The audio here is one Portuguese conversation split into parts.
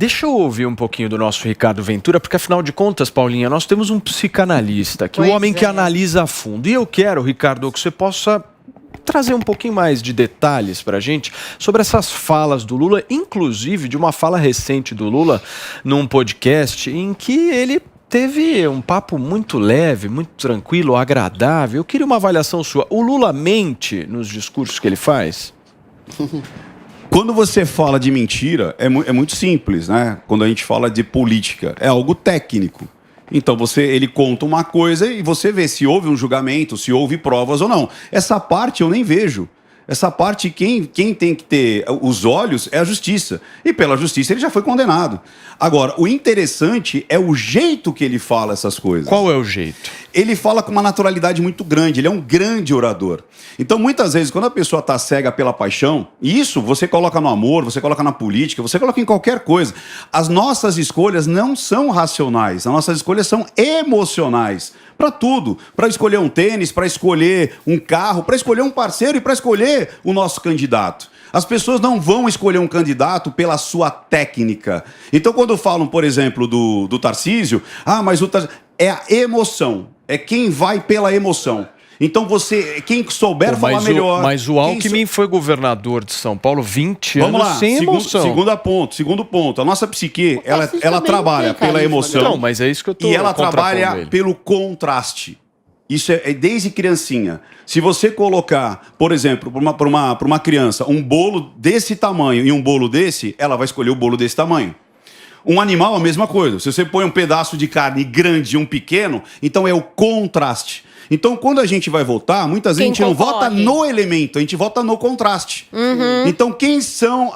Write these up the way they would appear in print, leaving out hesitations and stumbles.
Deixa eu ouvir um pouquinho do nosso Ricardo Ventura, porque afinal de contas, Paulinha, nós temos um psicanalista, o homem que analisa a fundo. E eu quero, Ricardo, que você possa trazer um pouquinho mais de detalhes para a gente sobre essas falas do Lula, inclusive de uma fala recente do Lula num podcast em que ele teve um papo muito leve, muito tranquilo, agradável. Eu queria uma avaliação sua. O Lula mente nos discursos que ele faz? Quando você fala de mentira, é muito simples, né? Quando a gente fala de política, é algo técnico. Então ele conta uma coisa e você vê se houve um julgamento, se houve provas ou não. Essa parte eu nem vejo. Essa parte, quem tem que ter os olhos é a justiça. E pela justiça ele já foi condenado. Agora, o interessante é o jeito que ele fala essas coisas. Qual é o jeito? Ele fala com uma naturalidade muito grande, ele é um grande orador. Então, muitas vezes, quando a pessoa está cega pela paixão, e isso você coloca no amor, você coloca na política, você coloca em qualquer coisa. As nossas escolhas não são racionais, as nossas escolhas são emocionais. Para tudo, para escolher um tênis, para escolher um carro, para escolher um parceiro e para escolher o nosso candidato. As pessoas não vão escolher um candidato pela sua técnica. Então, quando falam, por exemplo, do Tarcísio, mas o Tarcísio é a emoção, é quem vai pela emoção. Então, quem souber falar melhor... Mas o Alckmin foi governador de São Paulo 20 anos Vamos lá, sem emoção. Segundo ponto. A nossa psique, ela trabalha pela emoção. Não, mas é isso que eu tô E ela trabalha pelo contraste. Isso é desde criancinha. Se você colocar, por exemplo, para uma criança, um bolo desse tamanho e um bolo desse, ela vai escolher o bolo desse tamanho. Um animal, a mesma coisa. Se você põe um pedaço de carne grande e um pequeno, então é o contraste. Então, quando a gente vai votar, muitas vezes a gente não vota no elemento, a gente vota no contraste. Então, quem são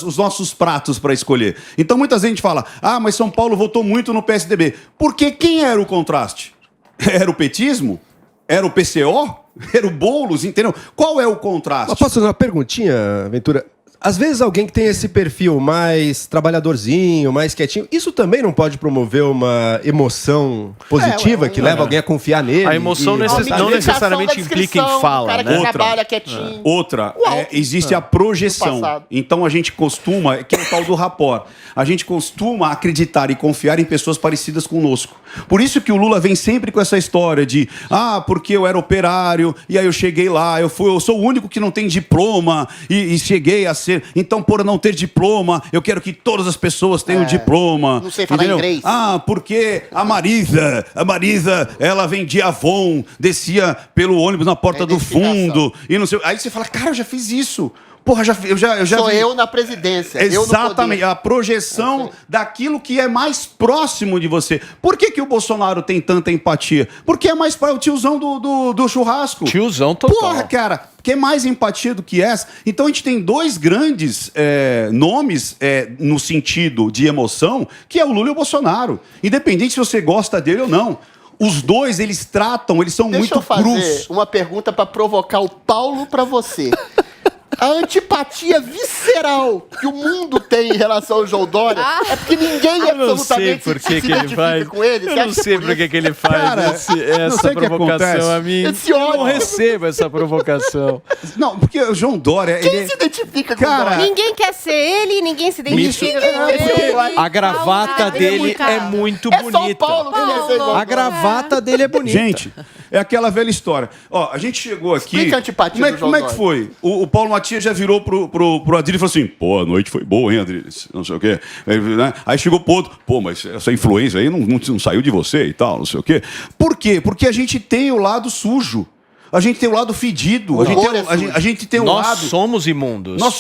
os nossos pratos para escolher? Então, muitas vezes a gente fala, mas São Paulo votou muito no PSDB. Porque quem era o contraste? Era o petismo? Era o PCO? Era o Boulos? Entendeu? Qual é o contraste? Mas posso fazer uma perguntinha, Ventura? Às vezes alguém que tem esse perfil mais trabalhadorzinho, mais quietinho, isso também não pode promover uma emoção positiva que leva alguém a confiar nele? A emoção não necessariamente implica em fala, cara, né? trabalha quietinho. Existe a projeção. Então a gente costuma, que é o tal do rapport, a gente costuma acreditar e confiar em pessoas parecidas conosco. Por isso que o Lula vem sempre com essa história de porque eu era operário, e aí eu cheguei lá, eu sou o único que não tem diploma, e cheguei a ser. Então, por não ter diploma, eu quero que todas as pessoas tenham diploma. Não sei falar inglês. Porque a Marisa, ela vendia Avon, descia pelo ônibus na porta do fundo, e não sei. Aí você fala, cara, eu já fiz isso. Porra, eu na presidência. Exatamente, a projeção daquilo que é mais próximo de você. Por que o Bolsonaro tem tanta empatia? Porque é mais o tiozão do churrasco. Tiozão total. Porra, cara, que é mais empatia do que essa. Então a gente tem dois grandes nomes no sentido de emoção, que é o Lula e o Bolsonaro. Independente se você gosta dele ou não. Os dois, eles são muito crus. Deixa eu fazer uma pergunta para provocar o Paulo para você. A antipatia visceral que o mundo tem em relação ao João Dória é porque ninguém absolutamente se identifica com ele. Eu não sei por que ele faz essa provocação a mim. Eu não recebo essa provocação. Não, porque o João Dória... Quem se identifica com o Dória? Ninguém quer ser ele, ninguém se identifica com ele. A gravata dele é muito bonita. São Paulo que quer ser igual. A gravata dele é bonita. Gente, é aquela velha história. A gente chegou aqui... Explica a antipatia do João Dória. Como é que foi? O Paulo Matias já virou pro Adriles e falou assim, a noite foi boa, hein, Adriles? Não sei o quê. Aí chegou pro outro, mas essa influência aí não saiu de você e tal, não sei o quê. Por quê? Porque a gente tem o lado sujo. A gente tem o lado fedido. A gente tem o lado... Nós somos imundos. Nós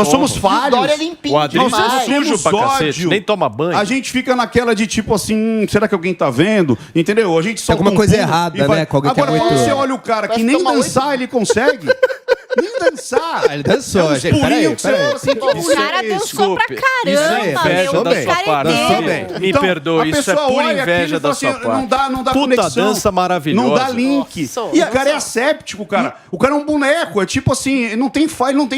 somos falhos. O Dória é limpinho. O Adriles é sujo pra cacete, nem toma banho. A gente fica naquela de tipo assim, será que alguém tá vendo? Entendeu? A gente solta alguma coisa errada, né? Com alguém Agora, quando você olha o cara que nem dançar ele consegue... Nem dançar. Ele dançou, gente. Peraí. O cara dançou pra caramba. Isso é inveja da sua parte. Me perdoe, isso é pura inveja da sua parte. Não dá puta conexão. Dança maravilhosa. Não dá link. E o cara é asséptico, cara. O cara é um boneco. É tipo assim, não tem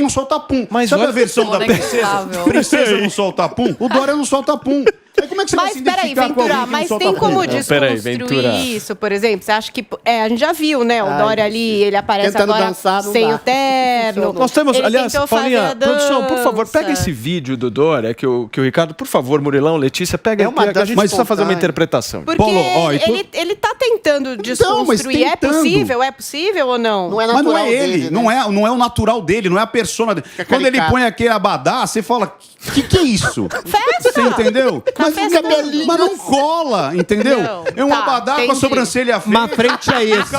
não solta pum. Mas sabe a versão da princesa? Princesa não solta pum? O Dória não solta pum. Aí como é que você vai se Mas peraí, identificar com alguém Ventura, que não mas solta tem como fogo? Peraí, desconstruir Ventura. isso, por exemplo? Você acha que... a gente já viu, né? O Dória ali, ele aparece Tentando agora dançar, não sem dá. o terno. Nós temos, Ele aliás, tentou fazer Paulinha, a produção, por favor, dança. pega esse vídeo do Dória, que o Ricardo, por favor, Murilão, Letícia, pega É uma que a dança gente precisa fazer uma espontânea. interpretação. Porque Paulo, ó, e tu- ele tá tentando mas desconstruir. É tentando. possível? É possível ou não? Não é Mas natural não é ele, dele, né? não é o natural dele, não é a persona dele. Fica Quando ele caricato. põe aquele abadá, você fala, que é isso? Festa! Você entendeu? Mas, festa mas não cola, entendeu? Não, É um tá, abadá com a entendi. sobrancelha feia. Uma frente é esse.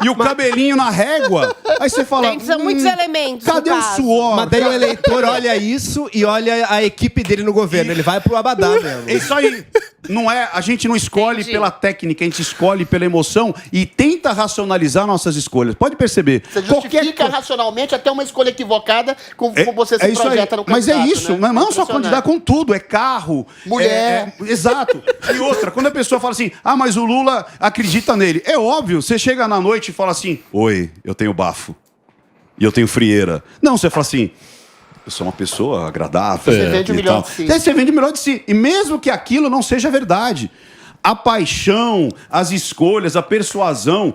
E o cabelinho na régua. Aí você fala. São muitos elementos, Cadê no o caso. suor? Mas daí o eleitor olha isso e olha a equipe dele no governo. Ele vai pro Abadá mesmo. É isso aí. Não é, a gente não escolhe Entendi. pela técnica, a gente escolhe pela emoção e tenta racionalizar nossas escolhas. Pode perceber. Você justifica racionalmente até uma escolha equivocada com você se isso aí. projeta no Mas é candidato, isso, né? mas não só Impressionante. candidato, com tudo, é carro, Mulher. exato. E outra, quando a pessoa fala assim, ah, mas o Lula acredita nele. É óbvio, você chega na noite e fala assim, oi, eu tenho bafo e eu tenho frieira. Não, você fala assim, eu sou uma pessoa agradável. Você vende o e melhor tal. de si. Aí você vende o melhor de si. E mesmo que aquilo não seja verdade. A paixão, as escolhas, a persuasão,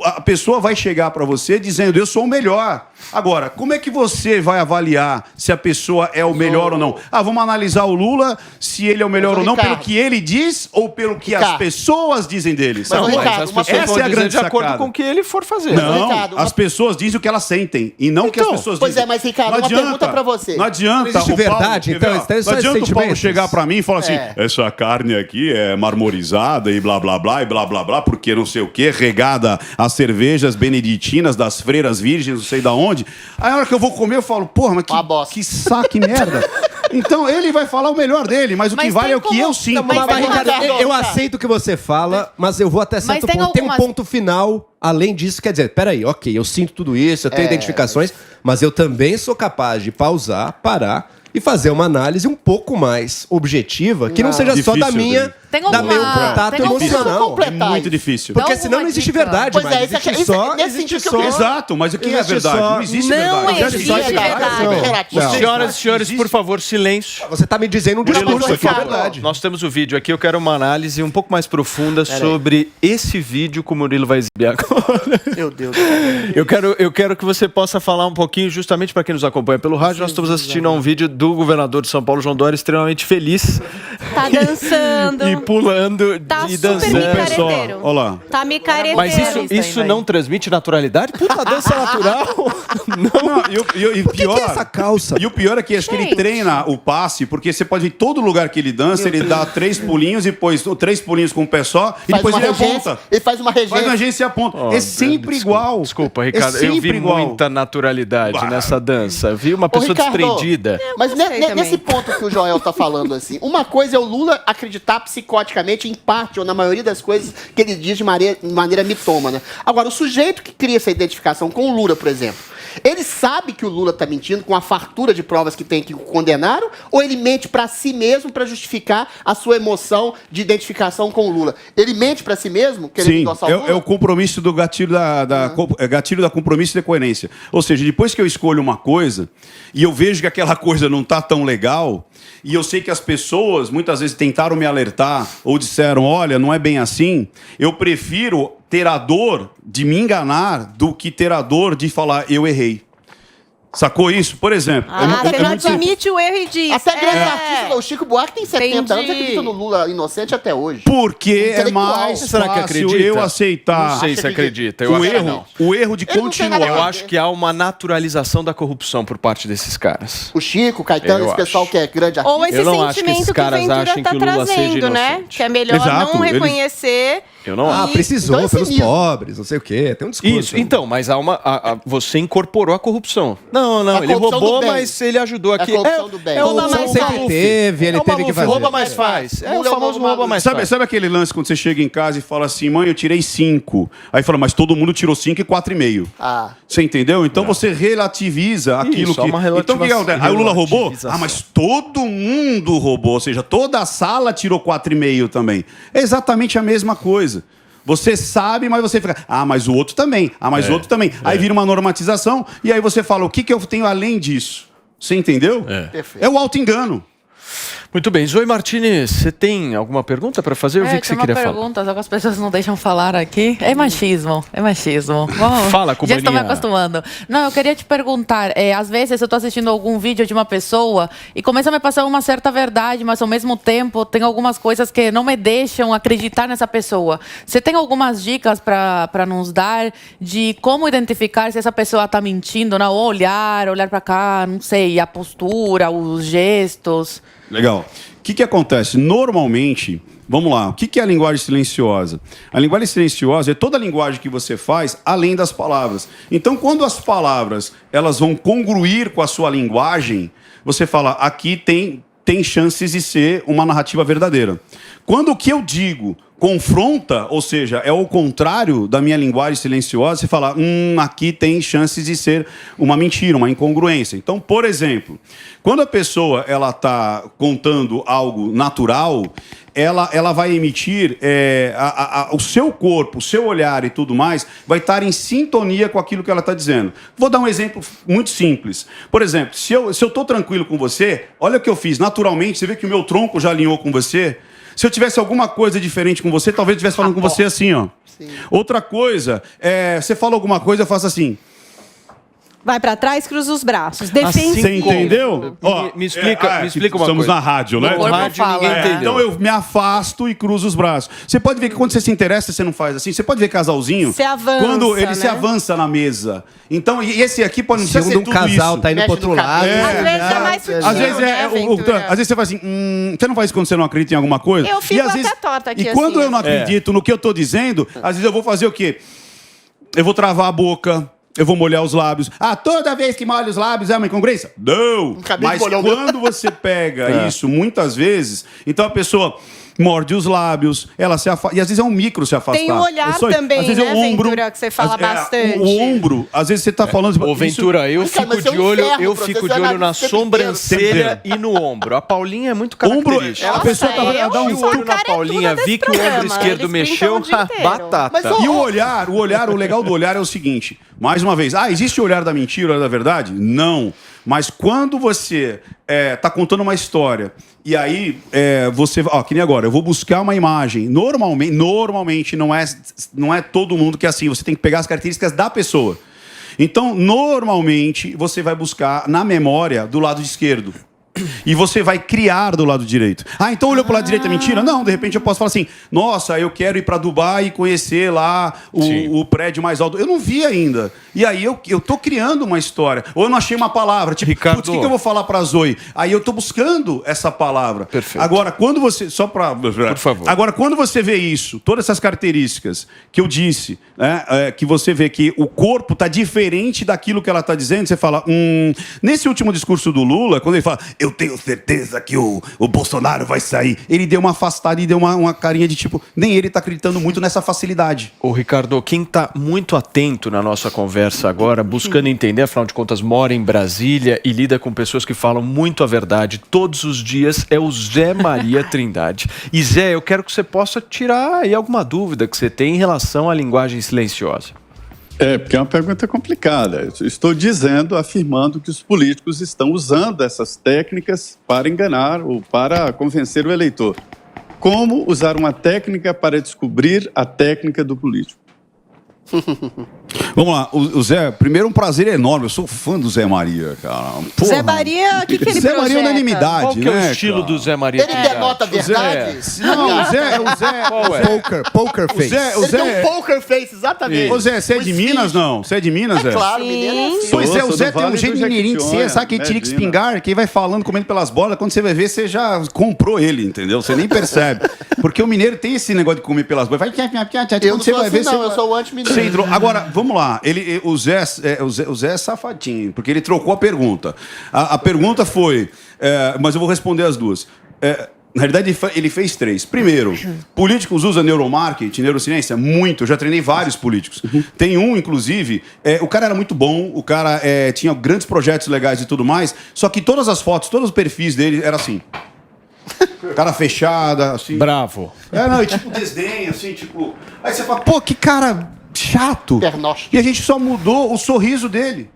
a pessoa vai chegar para você dizendo, eu sou o melhor. Agora, como é que você vai avaliar se a pessoa é o melhor ou não? Ah, vamos analisar o Lula, se ele é o melhor Mas, ou não, Ricardo. pelo que ele diz ou pelo que as Ricardo. pessoas dizem dele. Mas, Sabe? Ricardo, as uma pessoas essa vão é a dizer grande de acordo sacada. com o que ele for fazer. Não, Ricardo, as pessoas dizem o que elas sentem e não o que as Então, pessoas pois dizem. é, mas, Ricardo, Não uma pergunta pra você. Não adianta Não existe o Paulo, verdade, quer então, ver, ó, isso é não só adianta o Paulo sentimentos. chegar pra mim e falar assim, essa carne aqui é marmorizada e blá blá blá e blá blá blá, porque não sei o que, regada às cervejas beneditinas das freiras virgens, não sei da onde. Aí na hora que eu vou comer eu falo, porra, mas Uma bosta. que saco, que merda. Então ele vai falar o melhor dele, mas o que Mas vale tem é o que como- eu sinto. Mas Mas, tem Ricardo, razão, eu cara. aceito o que você fala, mas eu vou até certo tem ponto. Tem um algumas- ponto final, além disso, quer dizer, peraí, ok, eu sinto tudo isso, eu tenho identificações, mas eu também sou capaz de pausar, parar e fazer uma análise um pouco mais objetiva, que não seja só Difícil, da minha, Dani. Tem da alguma- meu contato tem alguma- emocional. completar É muito isso. difícil. Porque Dá senão não alguma existe dica. verdade, Pois mas é, isso existe aqui- só... nesse existe sentido que eu só... queria- Exato, mas o que é Existe verdade? só- Não existe Não verdade. existe Só verdade. Não. Relativo. Não. Senhoras e senhores, por favor, silêncio. Você tá me dizendo um Murilo, discurso por aqui, é favor. verdade. Nós temos o vídeo aqui, eu quero uma análise um pouco mais profunda sobre esse vídeo que o Murilo vai exibir agora. Meu Deus do céu. Eu quero que você possa falar um pouquinho, justamente para quem nos acompanha pelo rádio, nós estamos assistindo a um vídeo do governador de São Paulo, João Dória, extremamente feliz Tá dançando. e pulando Tá e super dançando. micareteiro. Olha lá. Tá micareteiro. Mas isso não transmite naturalidade? Puta, dança natural. Não, e o pior, que é essa calça? E o pior é que acho que ele Gente. treina o passe, porque você pode ver em todo lugar que ele dança, ele dá 3 pulinhos e depois 3 pulinhos com um pé só e Faz depois uma ele regência, aponta. ele faz uma Faz uma regência. agência e aponta. é sempre igual. Desculpa, Ricardo, é eu vi sempre igual. muita naturalidade Bah. nessa dança. Vi uma Ô, pessoa Ricardo, desprendida. Mas gostei também. nesse ponto que o Joel tá falando, assim, uma coisa é o Lula acreditar psicoticamente em parte, ou na maioria das coisas que ele diz de maneira mitômana. Agora, o sujeito que cria essa identificação com o Lula, por exemplo, ele sabe que o Lula tá mentindo com a fartura de provas que tem que o condenaram, ou ele mente pra si mesmo pra justificar a sua emoção de identificação com o Lula? Ele mente pra si mesmo, querendo Sim, endossar o Lula? é o compromisso do gatilho gatilho da compromisso e da coerência. Ou seja, depois que eu escolho uma coisa e eu vejo que aquela coisa não tá tão legal, e eu sei que as pessoas muitas vezes tentaram me alertar ou disseram, olha, não é bem assim, eu prefiro ter a dor de me enganar do que ter a dor de falar, eu errei. Sacou isso? Por exemplo. Você não muito simples. admite o erro e diz. Até grande artista, o Chico Buarque tem 70 anos e Entendi. acredita no Lula inocente até hoje. Porque é Intelectual. mais Será que fácil acredita? eu aceitar Não sei Acho se que acredita. Eu o acho que erro, não. o erro de Ele não tem nada continuar. Eu acho que há uma naturalização da corrupção por parte desses caras. O Chico, o Caetano, Eu esse pessoal acho. que é grande artista. Ou esse Eu não acho que sentimento esses que o caras Ventura achem tá que o Lula seja trazendo, né? inocente. Que é melhor Exato, não eles- reconhecer. Eu não Ah, acho. precisou, Então é pelos cinismo. pobres, não sei o quê. Tem um discurso. Isso, então, mas há uma. Você incorporou a corrupção. Não, A ele corrupção roubou, do bem. mas ele ajudou aqui. A corrupção do bem. É o Rouba famoso mais sempre Maluf. teve, ele É o teve que Maluf, fazer. rouba mais faz. É o Lula é o famoso novo rouba mais Sabe, faz. sabe aquele lance quando você chega em casa e fala assim, mãe, eu tirei 5. Aí fala, mas todo mundo tirou 5 e 4,5. Ah. Você entendeu? Então você relativiza aquilo Isso, há que... uma Então o que acontece? Aí o Lula roubou? relativização. Ah, mas todo mundo roubou. Ou seja, toda a sala tirou 4,5 também. É exatamente a mesma coisa. Você sabe, mas você fica... Ah, mas o outro também. Ah, mas o outro também. Aí vira uma normatização e aí você fala, o que eu tenho além disso? Você entendeu? Perfeito. É o auto-engano. Muito bem. Zoe Martins, você tem alguma pergunta para fazer? Eu vi que você queria falar. Pergunta, só que as pessoas não deixam falar aqui. É machismo. Vamos, fala, Cubaninha. Já estou me acostumando. Não, eu queria te perguntar, às vezes eu estou assistindo algum vídeo de uma pessoa e começa a me passar uma certa verdade, mas ao mesmo tempo tem algumas coisas que não me deixam acreditar nessa pessoa. Você tem algumas dicas para nos dar de como identificar se essa pessoa está mentindo, não? O olhar para cá, não sei, a postura, os gestos. Legal. O que acontece? Normalmente, vamos lá, o que é a linguagem silenciosa? A linguagem silenciosa é toda a linguagem que você faz além das palavras. Então, quando as palavras elas vão congruir com a sua linguagem, você fala, aqui tem chances de ser uma narrativa verdadeira. Quando o que eu digo confronta, ou seja, é o contrário da minha linguagem silenciosa, você fala, aqui tem chances de ser uma mentira, uma incongruência. Então, por exemplo, quando a pessoa ela está contando algo natural, ela vai emitir o seu corpo, o seu olhar e tudo mais, vai estar em sintonia com aquilo que ela está dizendo. Vou dar um exemplo muito simples. Por exemplo, se eu estou tranquilo com você, olha o que eu fiz. Naturalmente, você vê que o meu tronco já alinhou com você. Se eu tivesse alguma coisa diferente com você, talvez eu estivesse falando com você assim, ó. Sim. Outra coisa, você fala alguma coisa, eu faço assim. Vai pra trás, cruza os braços. Defende. Você entendeu? Me explica uma estamos coisa. Estamos na rádio, né? No rádio ninguém entendeu. Então eu me afasto e cruzo os braços. Você pode ver que quando você se interessa, você não faz assim. Você pode ver casalzinho. Você avança, quando ele né? se avança na mesa. Então, e esse aqui pode não ser Segundo um casal isso. tá indo pro outro lado. Às vezes é mais sutil, Às vezes, né, Ventura? às vezes você faz assim, você não faz quando você não acredita em alguma coisa? Eu fico e às até vezes, torta aqui E quando assim. eu não acredito no que eu tô dizendo, às vezes eu vou fazer o quê? Eu vou travar a boca. Eu vou molhar os lábios. Toda vez que molha os lábios é uma incongruência? Não! Mas quando você pega isso, muitas vezes, então a pessoa morde os lábios, ela se afasta. E às vezes é um micro se afastar. Tem o olhar também, às vezes né, é o ombro, Ventura, que você fala bastante. O ombro, às vezes você tá falando... Ô, Ventura, eu fico de olho na sobrancelha e no ombro. A Paulinha é muito característica. A pessoa dá um olho na Paulinha, vi que o ombro esquerdo mexeu, batata. Mas, e o olhar, o legal do olhar é o seguinte, mais uma vez, existe o olhar da mentira, o olhar da verdade? Não. Mas quando você tá contando uma história e aí você... que nem agora, eu vou buscar uma imagem. Normalmente não é todo mundo que é assim. Você tem que pegar as características da pessoa. Então, normalmente, você vai buscar na memória do lado esquerdo. E você vai criar do lado direito. Então olhou pro lado direito é mentira? Não, de repente eu posso falar assim, nossa, eu quero ir para Dubai e conhecer lá o prédio mais alto. Eu não vi ainda. E aí eu tô criando uma história. Ou eu não achei uma palavra. Tipo, Ricardo, putz, o que eu vou falar pra Zoe? Aí eu tô buscando essa palavra. Perfeito. Agora, quando você... Por favor. Agora, quando você vê isso, todas essas características que eu disse, né, que você vê que o corpo tá diferente daquilo que ela tá dizendo, você fala, nesse último discurso do Lula, quando ele fala, eu tenho certeza que o Bolsonaro vai sair, ele deu uma afastada e deu uma carinha de tipo, nem ele tá acreditando muito nessa facilidade. Ô, Ricardo, quem tá muito atento na nossa conversa agora, buscando entender, afinal de contas, mora em Brasília e lida com pessoas que falam muito a verdade todos os dias, é o Zé Maria Trindade. E Zé, eu quero que você possa tirar aí alguma dúvida que você tem em relação à linguagem silenciosa. Porque é uma pergunta complicada. Estou afirmando que os políticos estão usando essas técnicas para enganar ou para convencer o eleitor. Como usar uma técnica para descobrir a técnica do político? Vamos lá, o Zé, primeiro um prazer enorme, eu sou fã do Zé Maria, cara. Porra. Zé Maria, o que ele Zé Maria é unanimidade, Qual que é o estilo cara? do Zé Maria? Ele denota a verdade? Não, o Zé... Qual é? Poker face. Ele tem um poker face, exatamente. Ô Zé, você é de Minas, não? Você é de Minas, Zé? Claro, mineiro é assim. Pois é, o Sou Zé do tem um Vale jeito do mineirinho de ser, Jequitinhonha, sabe? Aquele tirique Medina. espingar, que vai falando, comendo pelas bolas, quando você vai ver, você já comprou ele, entendeu? Você nem percebe. Porque o mineiro tem esse negócio de comer pelas bolas. Vai, Eu não sou assim, não, eu sou o anti-mineiro. Você entrou. Agora, vamos lá. O Zé é safadinho, porque ele trocou a pergunta. A pergunta foi, mas eu vou responder as duas. Na realidade, ele fez três. Primeiro, políticos usam neuromarketing, neurociência? Muito. Eu já treinei vários políticos. Tem um, inclusive, o cara era muito bom, o cara tinha grandes projetos legais e tudo mais, só que todas as fotos, todos os perfis dele eram assim. Cara fechada, assim. Bravo. Não, e tipo desdém, assim, tipo... Aí você fala, pô, que cara chato. Pernóstico. E a gente só mudou o sorriso dele.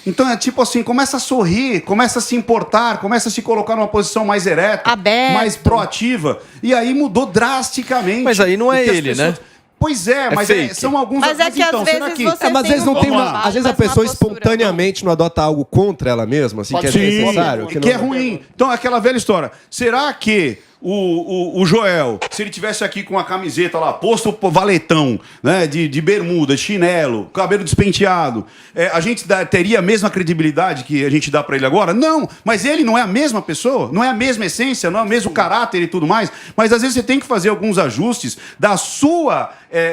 Então é tipo assim, começa a sorrir, começa a se importar, começa a se colocar numa posição mais ereta, Aberto. mais proativa. E aí mudou drasticamente. Mas aí não é Porque as ele, né? Pois é, mas fake. são alguns... Mas é que então, às será vezes que... você Mas às vezes tem não tem Vamos uma, lá. às vezes a Mas uma pessoa postura, espontaneamente não adota algo contra ela mesma, assim, que é desnecessário. que é ruim. Então, aquela velha história. Será que o Joel, se ele tivesse aqui com a camiseta lá, posto valetão, né, de bermuda, chinelo, cabelo despenteado, a gente teria a mesma credibilidade que a gente dá pra ele agora? Não, mas ele não é a mesma pessoa, não é a mesma essência, não é o mesmo caráter e tudo mais, mas às vezes você tem que fazer alguns ajustes da sua,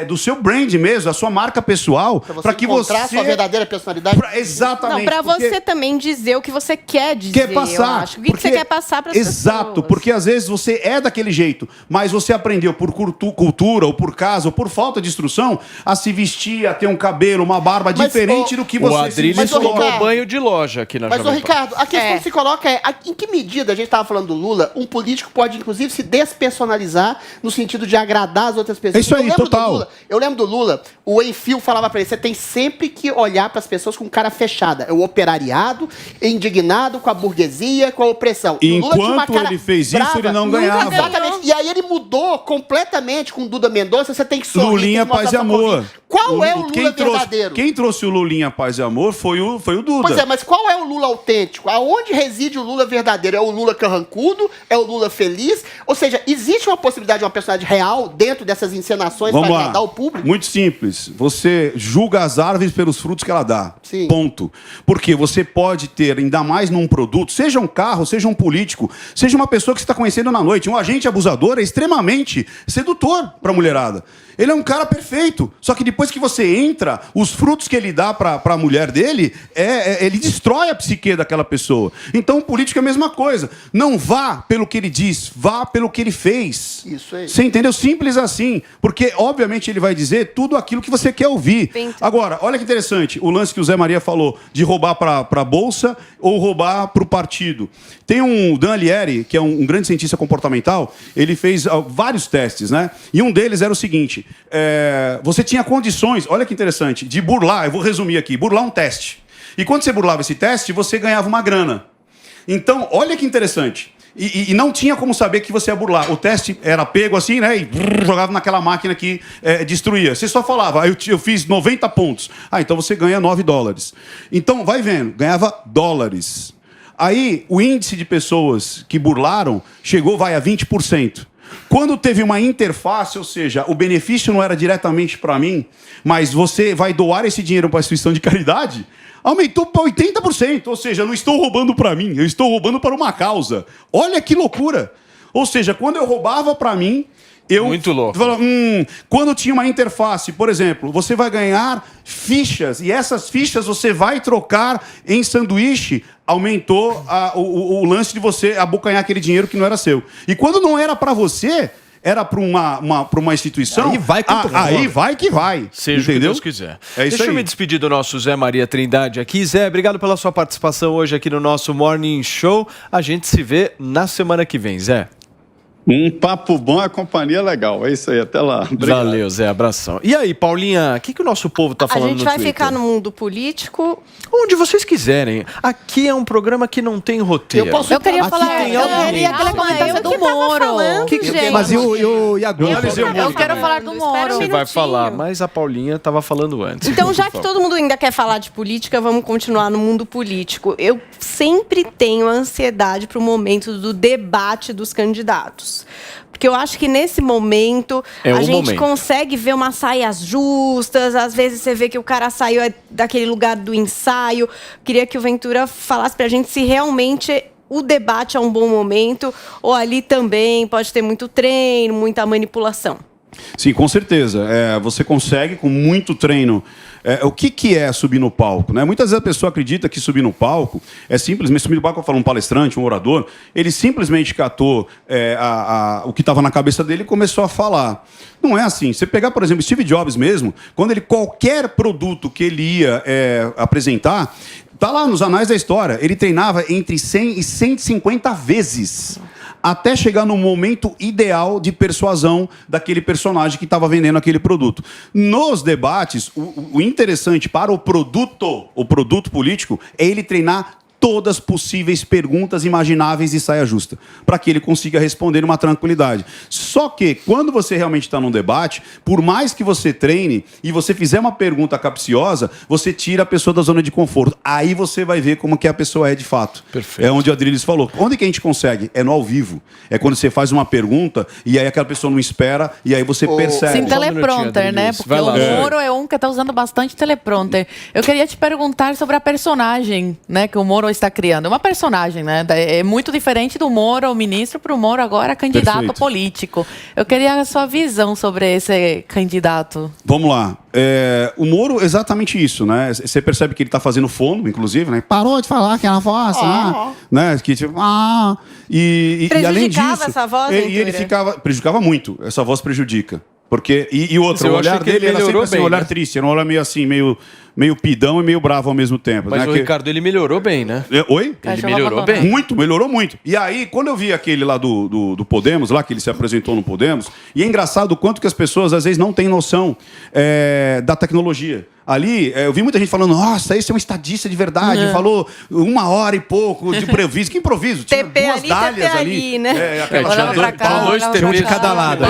do seu brand mesmo, da sua marca pessoal, Pra que encontrar a você... sua verdadeira personalidade. Exatamente. Não, pra porque- você também dizer o que você quer dizer, quer passar. eu acho. O que você quer passar para as pessoas. Exato, porque às vezes você é daquele jeito, mas você aprendeu por cultura, ou por casa, ou por falta de instrução, a se vestir, a ter um cabelo, uma barba Mas, diferente do que O você Adriles Mas, ô, tomou Ricardo, banho de loja aqui na Mas, ô Jovem Pan. Ricardo, a questão que se coloca é em que medida, a gente estava falando do Lula, um político pode, inclusive, se despersonalizar no sentido de agradar as outras pessoas. É isso aí, total. Eu lembro do Lula, o Enfio falava pra ele, você tem sempre que olhar para as pessoas com cara fechada. É o operariado, indignado com a burguesia, com a opressão. E o Lula tinha uma enquanto cara ele fez isso, brava, ele não nunca ganhava. Exatamente. E aí ele mudou completamente com o Duda Mendonça, você tem que sorrir. Lulinha, tem que mostrar paz e sua amor. consciência. Qual é o Lula verdadeiro? Quem trouxe o Lulinha, paz e amor foi o Duda. Pois é, mas qual é o Lula autêntico? Aonde reside o Lula verdadeiro? É o Lula carrancudo? É o Lula feliz? Ou seja, existe uma possibilidade de uma personagem real dentro dessas encenações Vamos para lá. agradar o público? Muito simples. Você julga as árvores pelos frutos que ela dá. Sim. Ponto. Porque você pode ter, ainda mais num produto, seja um carro, seja um político, seja uma pessoa que você está conhecendo na noite. Um agente abusador é extremamente sedutor para a mulherada. Ele é um cara perfeito. Só que depois que você entra, os frutos que ele dá para a mulher dele, ele destrói a psique daquela pessoa. Então o político é a mesma coisa. Não vá pelo que ele diz, vá pelo que ele fez. Isso aí. Você entendeu? Simples assim. Porque, obviamente, ele vai dizer tudo aquilo que você quer ouvir. Agora, olha que interessante, o lance que o Zé Maria falou de roubar para a Bolsa ou roubar para o partido. Tem um Dan Alieri, que é um grande cientista comportamental, ele fez vários testes, né? E um deles era o seguinte, você tinha condições, olha que interessante, de burlar, eu vou resumir aqui, burlar um teste. E quando você burlava esse teste, você ganhava uma grana. Então, olha que interessante. E não tinha como saber que você ia burlar. O teste era pego assim, né? E jogava naquela máquina que destruía. Você só falava, eu fiz 90 pontos. Então você ganha $9. Então, vai vendo, ganhava dólares. Aí, o índice de pessoas que burlaram chegou, a 20%. Quando teve uma interface, ou seja, o benefício não era diretamente para mim, mas você vai doar esse dinheiro para a instituição de caridade, aumentou para 80%. Ou seja, eu não estou roubando para mim, eu estou roubando para uma causa. Olha que loucura. Ou seja, quando eu roubava para mim, Muito louco. Quando tinha uma interface, por exemplo, você vai ganhar fichas, e essas fichas você vai trocar em sanduíche, aumentou o lance de você abocanhar aquele dinheiro que não era seu. E quando não era para você, era para uma instituição, Aí vai quanto for. aí vai que vai. Seja o que entendeu? Deus quiser. É isso Deixa eu aí. me despedir do nosso Zé Maria Trindade aqui. Zé, obrigado pela sua participação hoje aqui no nosso Morning Show. A gente se vê na semana que vem, Zé. Um papo bom, a companhia legal. É isso aí, até lá. Obrigado. Valeu, Zé, abração. E aí, Paulinha, o que o nosso povo tá A falando gente no vai Twitter? ficar no mundo político. Onde vocês quiserem. Aqui é um programa que não tem roteiro. Eu posso- Eu queria Aqui falar, tem eu alguém. queria aquela Calma, comentário eu do que tava Moro. falando, gente. Mas e o Iago? Eu quero falar do Moro. Espera um Você vai minutinho. falar, mas a Paulinha estava falando antes. Então, já Por que favor. todo mundo ainda quer falar de política, vamos continuar no mundo político. Eu sempre tenho ansiedade para o momento do debate dos candidatos. Porque eu acho que nesse momento É a o gente momento. consegue ver umas saias justas, às vezes você vê que o cara saiu daquele lugar do ensaio. Queria que o Ventura falasse pra gente se realmente o debate é um bom momento ou ali também pode ter muito treino, muita manipulação. Sim, com certeza. Você consegue, com muito treino. O que é subir no palco? Né? Muitas vezes a pessoa acredita que subir no palco é simplesmente subir no palco, eu falo um palestrante, um orador, ele simplesmente catou o que estava na cabeça dele e começou a falar. Não é assim. Você pegar, por exemplo, Steve Jobs mesmo, quando qualquer produto que ele ia apresentar, tá lá nos anais da história, ele treinava entre 100 e 150 vezes. até chegar no momento ideal de persuasão daquele personagem que estava vendendo aquele produto. Nos debates, o interessante para o produto político, é ele treinar todas as possíveis perguntas imagináveis e saia justa, para que ele consiga responder numa tranquilidade. Só que, quando você realmente está num debate, por mais que você treine e você fizer uma pergunta capciosa, você tira a pessoa da zona de conforto. Aí você vai ver como que a pessoa é de fato. Perfeito. É onde o Adriles falou. Onde que a gente consegue? É no ao vivo. É quando você faz uma pergunta e aí aquela pessoa não espera e aí você percebe. Sem teleprompter, né? Porque o Moro é um que está usando bastante teleprompter. Eu queria te perguntar sobre a personagem, né, que o Moro está criando. Uma personagem, né? É muito diferente do Moro, o ministro, para o Moro agora candidato político. Eu queria a sua visão sobre esse candidato. Vamos lá. O Moro, exatamente isso, né? Você percebe que ele está fazendo fono, inclusive, né? Parou de falar aquela voz, né? Que tipo, e além disso, essa voz, e ele prejudicava muito. Essa voz prejudica. Porque, e outro, o olhar dele era sempre assim, um olhar triste, era um olhar meio assim, meio pidão e meio bravo ao mesmo tempo. Mas né? o Ricardo, ele melhorou bem, né? Oi? Ele melhorou bem. Melhorou muito. E aí, quando eu vi aquele lá do Podemos, lá que ele se apresentou no Podemos, e é engraçado o quanto que as pessoas às vezes não têm noção da tecnologia. Ali, eu vi muita gente falando, nossa, esse é um estadista de verdade, falou 1 hora e pouco de improviso. Que improviso? Tinha duas dálias ali, né? Tinha dois TP de cada lado.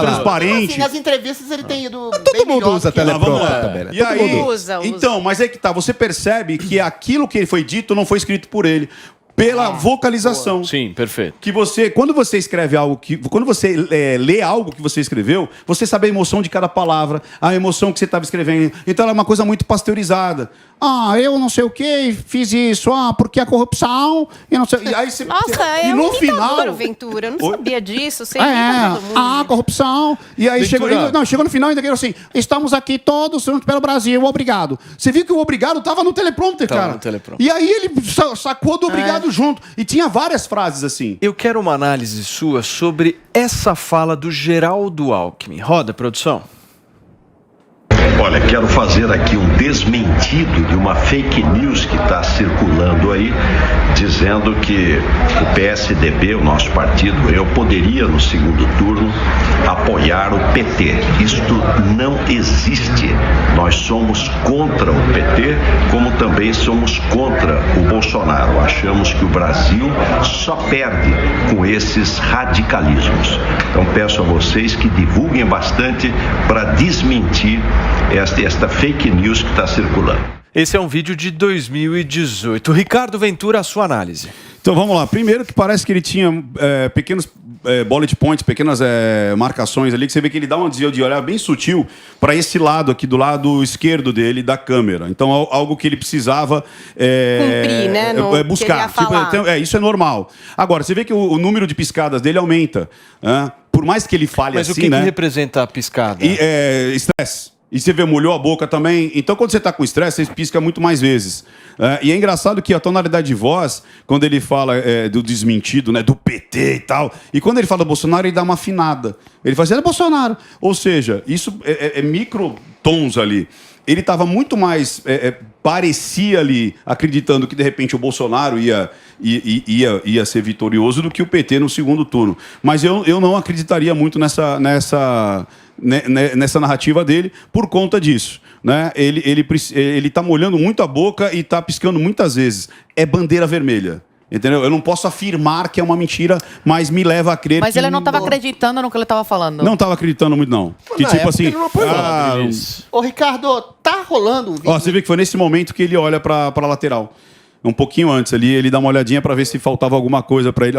Transparente. Assim, nas entrevistas ele tem ido todo mundo usa teleprompter também, né? E aí, então, mas é que tá, você percebe que aquilo que foi dito não foi escrito por ele. Pela vocalização. Boa. Sim, perfeito. Que quando você escreve algo, quando você lê algo que você escreveu, você sabe a emoção de cada palavra, a emoção que você estava escrevendo. Então ela é uma coisa muito pasteurizada. Eu não sei o que, fiz isso, porque a corrupção, e não sei. E aí você, Nossa, no final, Ventura, eu não sabia disso. Corrupção. E aí chegou no final e ainda quero assim, estamos aqui todos juntos pelo Brasil, obrigado. Você viu que o obrigado estava no teleprompter, cara. E aí ele sacou do obrigado junto. E tinha várias frases assim. Eu quero uma análise sua sobre essa fala do Geraldo Alckmin. Roda, produção. Olha, quero fazer aqui um desmentido de uma fake news que está circulando aí, dizendo que o PSDB, o nosso partido, eu poderia no segundo turno apoiar o PT. Isto não existe. Nós somos contra o PT, como também somos contra o Bolsonaro. Achamos que o Brasil só perde com esses radicalismos. Então peço a vocês que divulguem bastante para desmentir esta fake news que está circulando. Esse é um vídeo de 2018. Ricardo Ventura, a sua análise. Então vamos lá. Primeiro que parece que ele tinha pequenos bullet points, pequenas marcações ali, que você vê que ele dá um desvio de olhar bem sutil para esse lado aqui, do lado esquerdo dele, da câmera. Então algo que ele precisava cumprir, né? Buscar. Isso é normal. Agora, você vê que o número de piscadas dele aumenta. Por mais que ele fale Mas assim, o que né? que representa a piscada? Estresse. E você vê, molhou a boca também. Então, quando você está com estresse, você pisca muito mais vezes. E é engraçado que a tonalidade de voz, quando ele fala do desmentido, né, do PT e tal, e quando ele fala do Bolsonaro, ele dá uma afinada. Ele fala assim, é Bolsonaro. Ou seja, isso é microtons ali. Ele estava muito mais, parecia ali, acreditando que, de repente, o Bolsonaro ia ser vitorioso do que o PT no segundo turno. Mas eu não acreditaria muito nessa narrativa dele por conta disso, né? Ele está molhando muito a boca e está piscando muitas vezes. É bandeira vermelha. Entendeu? Eu não posso afirmar que é uma mentira, mas me leva a crer Mas ele não estava acreditando no que ele estava falando. Não estava acreditando muito, não. Que tipo assim... Ô, Ricardo, tá rolando um vídeo... Você vê que foi nesse momento que ele olha para a lateral. Um pouquinho antes ali, ele dá uma olhadinha para ver se faltava alguma coisa para ele.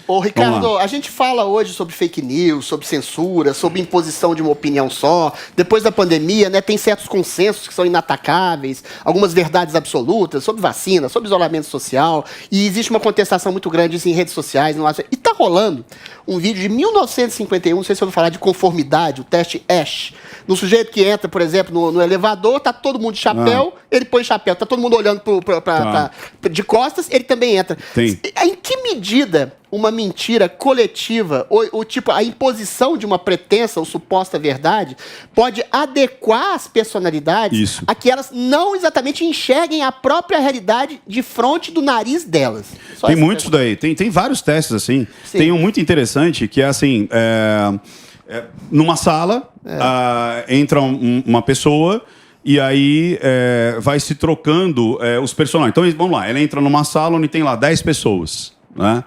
Ô, Ricardo, a gente fala hoje sobre fake news, sobre censura, sobre imposição de uma opinião só. Depois da pandemia, né, tem certos consensos que são inatacáveis, algumas verdades absolutas sobre vacina, sobre isolamento social. E existe uma contestação muito grande em redes sociais. E tá rolando um vídeo de 1951, não sei se você ouviu falar de conformidade, o teste Ash. No sujeito que entra, por exemplo, no elevador, tá todo mundo de chapéu, ele põe chapéu, tá todo mundo olhando de costas, ele também entra. Tem. Em que medida uma mentira coletiva, ou tipo, a imposição de uma pretensa ou suposta verdade pode adequar as personalidades a que elas não exatamente enxerguem a própria realidade de frente do nariz delas. Tem muitos daí, tem vários testes assim. Sim. Tem um muito interessante que é assim, numa sala entra uma pessoa e aí vai se trocando os personagens. Então vamos lá, ela entra numa sala onde tem lá 10 pessoas, né?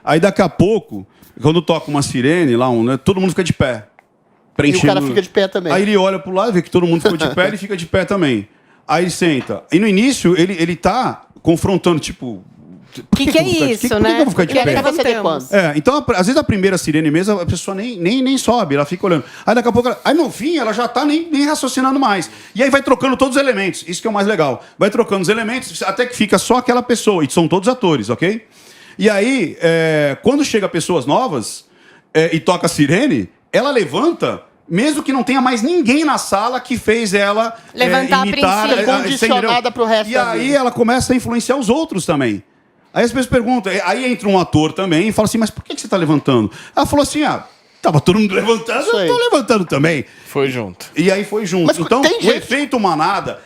Aí daqui a pouco, quando toca uma sirene lá, todo mundo fica de pé. E o cara fica de pé também. Aí ele olha pro lado, vê que todo mundo ficou de pé, ele fica de pé também. Aí ele senta. E no início, ele tá confrontando, tipo... O que é isso, por né? que eu vou ficar de pé? Então, às vezes a primeira sirene mesmo, a pessoa nem sobe, ela fica olhando. Aí daqui a pouco, aí no fim, ela já tá nem raciocinando mais. E aí vai trocando todos os elementos, isso que é o mais legal. Vai trocando os elementos até que fica só aquela pessoa, e são todos atores, ok? E aí, quando chega pessoas novas e toca a sirene, ela levanta... Mesmo que não tenha mais ninguém na sala que fez ela levantar imitar, a princípio, condicionada pro resto da vida. E aí ela começa a influenciar os outros também. Aí as pessoas perguntam, aí entra um ator também e fala assim, mas por que você está levantando? Ela falou assim, tava todo mundo levantando, eu tô levantando também. Foi junto. E aí foi junto. Mas então, o efeito manada,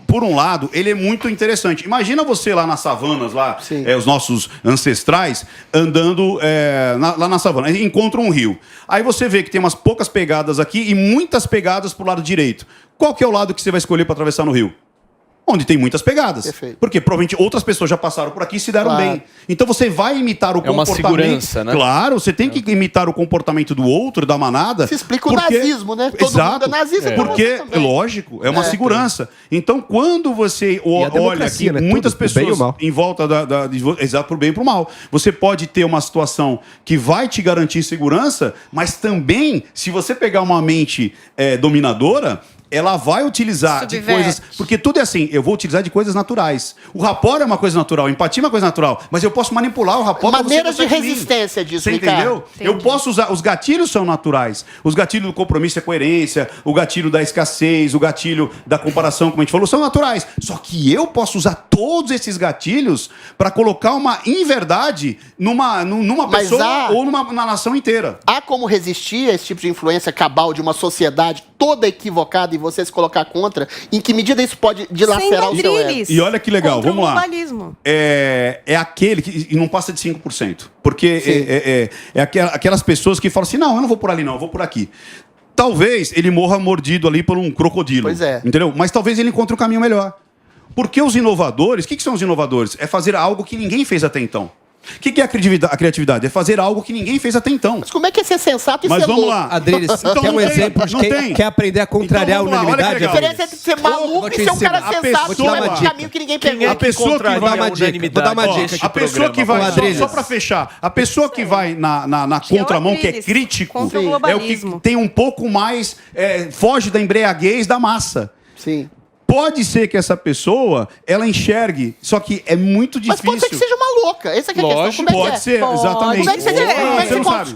por um lado, ele é muito interessante. Imagina você lá nas savanas, lá, os nossos ancestrais, andando lá na savana. Aí encontra um rio. Aí você vê que tem umas poucas pegadas aqui e muitas pegadas pro lado direito. Qual que é o lado que você vai escolher para atravessar no rio? Onde tem muitas pegadas. Perfeito. Porque provavelmente outras pessoas já passaram por aqui e se deram bem. Então você vai imitar o comportamento. É uma segurança, né? Claro, você tem que imitar o comportamento do outro, da manada. Se explica o nazismo, né? Todo mundo é nazista. Porque, lógico, é uma segurança. Então, quando você olha aqui, né? muitas pessoas em volta exato, pro bem e pro mal. Você pode ter uma situação que vai te garantir segurança, mas também, se você pegar uma mente dominadora, ela vai utilizar de coisas... Porque tudo é assim, eu vou utilizar de coisas naturais. O rapport é uma coisa natural, a empatia é uma coisa natural, mas eu posso manipular o rapport... Maneiras de resistência disso, você entendeu? Eu posso usar... Os gatilhos são naturais. Os gatilhos do compromisso e coerência, o gatilho da escassez, o gatilho da comparação, como a gente falou, são naturais. Só que eu posso usar todos esses gatilhos para colocar uma inverdade numa pessoa ou na nação inteira. Há como resistir a esse tipo de influência cabal de uma sociedade toda equivocada e você se colocar contra? Em que medida isso pode dilacerar o seu ego? E olha que legal, vamos lá. Globalismo. É aquele que não passa de 5%. Porque é aquelas pessoas que falam assim, não, eu não vou por ali não, eu vou por aqui. Talvez ele morra mordido ali por um crocodilo. Pois é. Entendeu? Mas talvez ele encontre um caminho melhor. Porque os inovadores, o que são os inovadores? É fazer algo que ninguém fez até então. O que é a criatividade? É fazer algo que ninguém fez até então. Mas como é que é ser sensato e ser louco? Mas vamos lá. Adriles, quer um exemplo de quem quer aprender a contrariar a unanimidade? A diferença entre ser maluco e ser um cara sensato não é um caminho que ninguém pegou. A pessoa que vai dar uma dica. Vou dar uma dica aqui. A pessoa que vai, só para fechar, a pessoa que vai na contramão, que é crítico, é o que tem um pouco mais, foge da embriaguez da massa. Sim. Pode ser que essa pessoa, ela enxergue, só que é muito difícil. Mas pode ser que seja uma louca. Essa é a questão. Como pode ser, exatamente. Como é que você não sabe.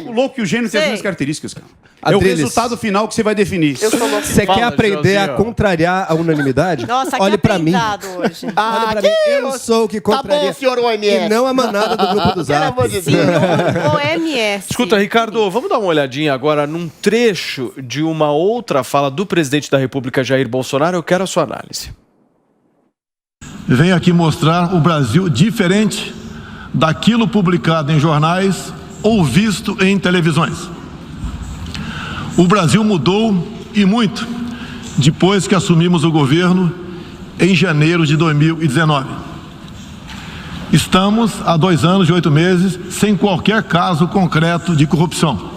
O louco e o gênio têm as mesmas características, cara. É o resultado final que você vai definir. Você quer aprender a contrariar a unanimidade? Nossa, olhe pra mim. Hoje. Olhe pra mim. Eu sou o que contraria. Tá bom, senhor OMS. E não a manada do grupo do Zap. OMS. Escuta, Ricardo, vamos dar uma olhadinha agora num trecho de uma outra fala do presidente da República, Jair Bolsonaro. Eu quero a sua análise. Venho aqui mostrar o Brasil diferente daquilo publicado em jornais ou visto em televisões. O Brasil mudou e muito depois que assumimos o governo em janeiro de 2019. Estamos há 2 anos e 8 meses sem qualquer caso concreto de corrupção.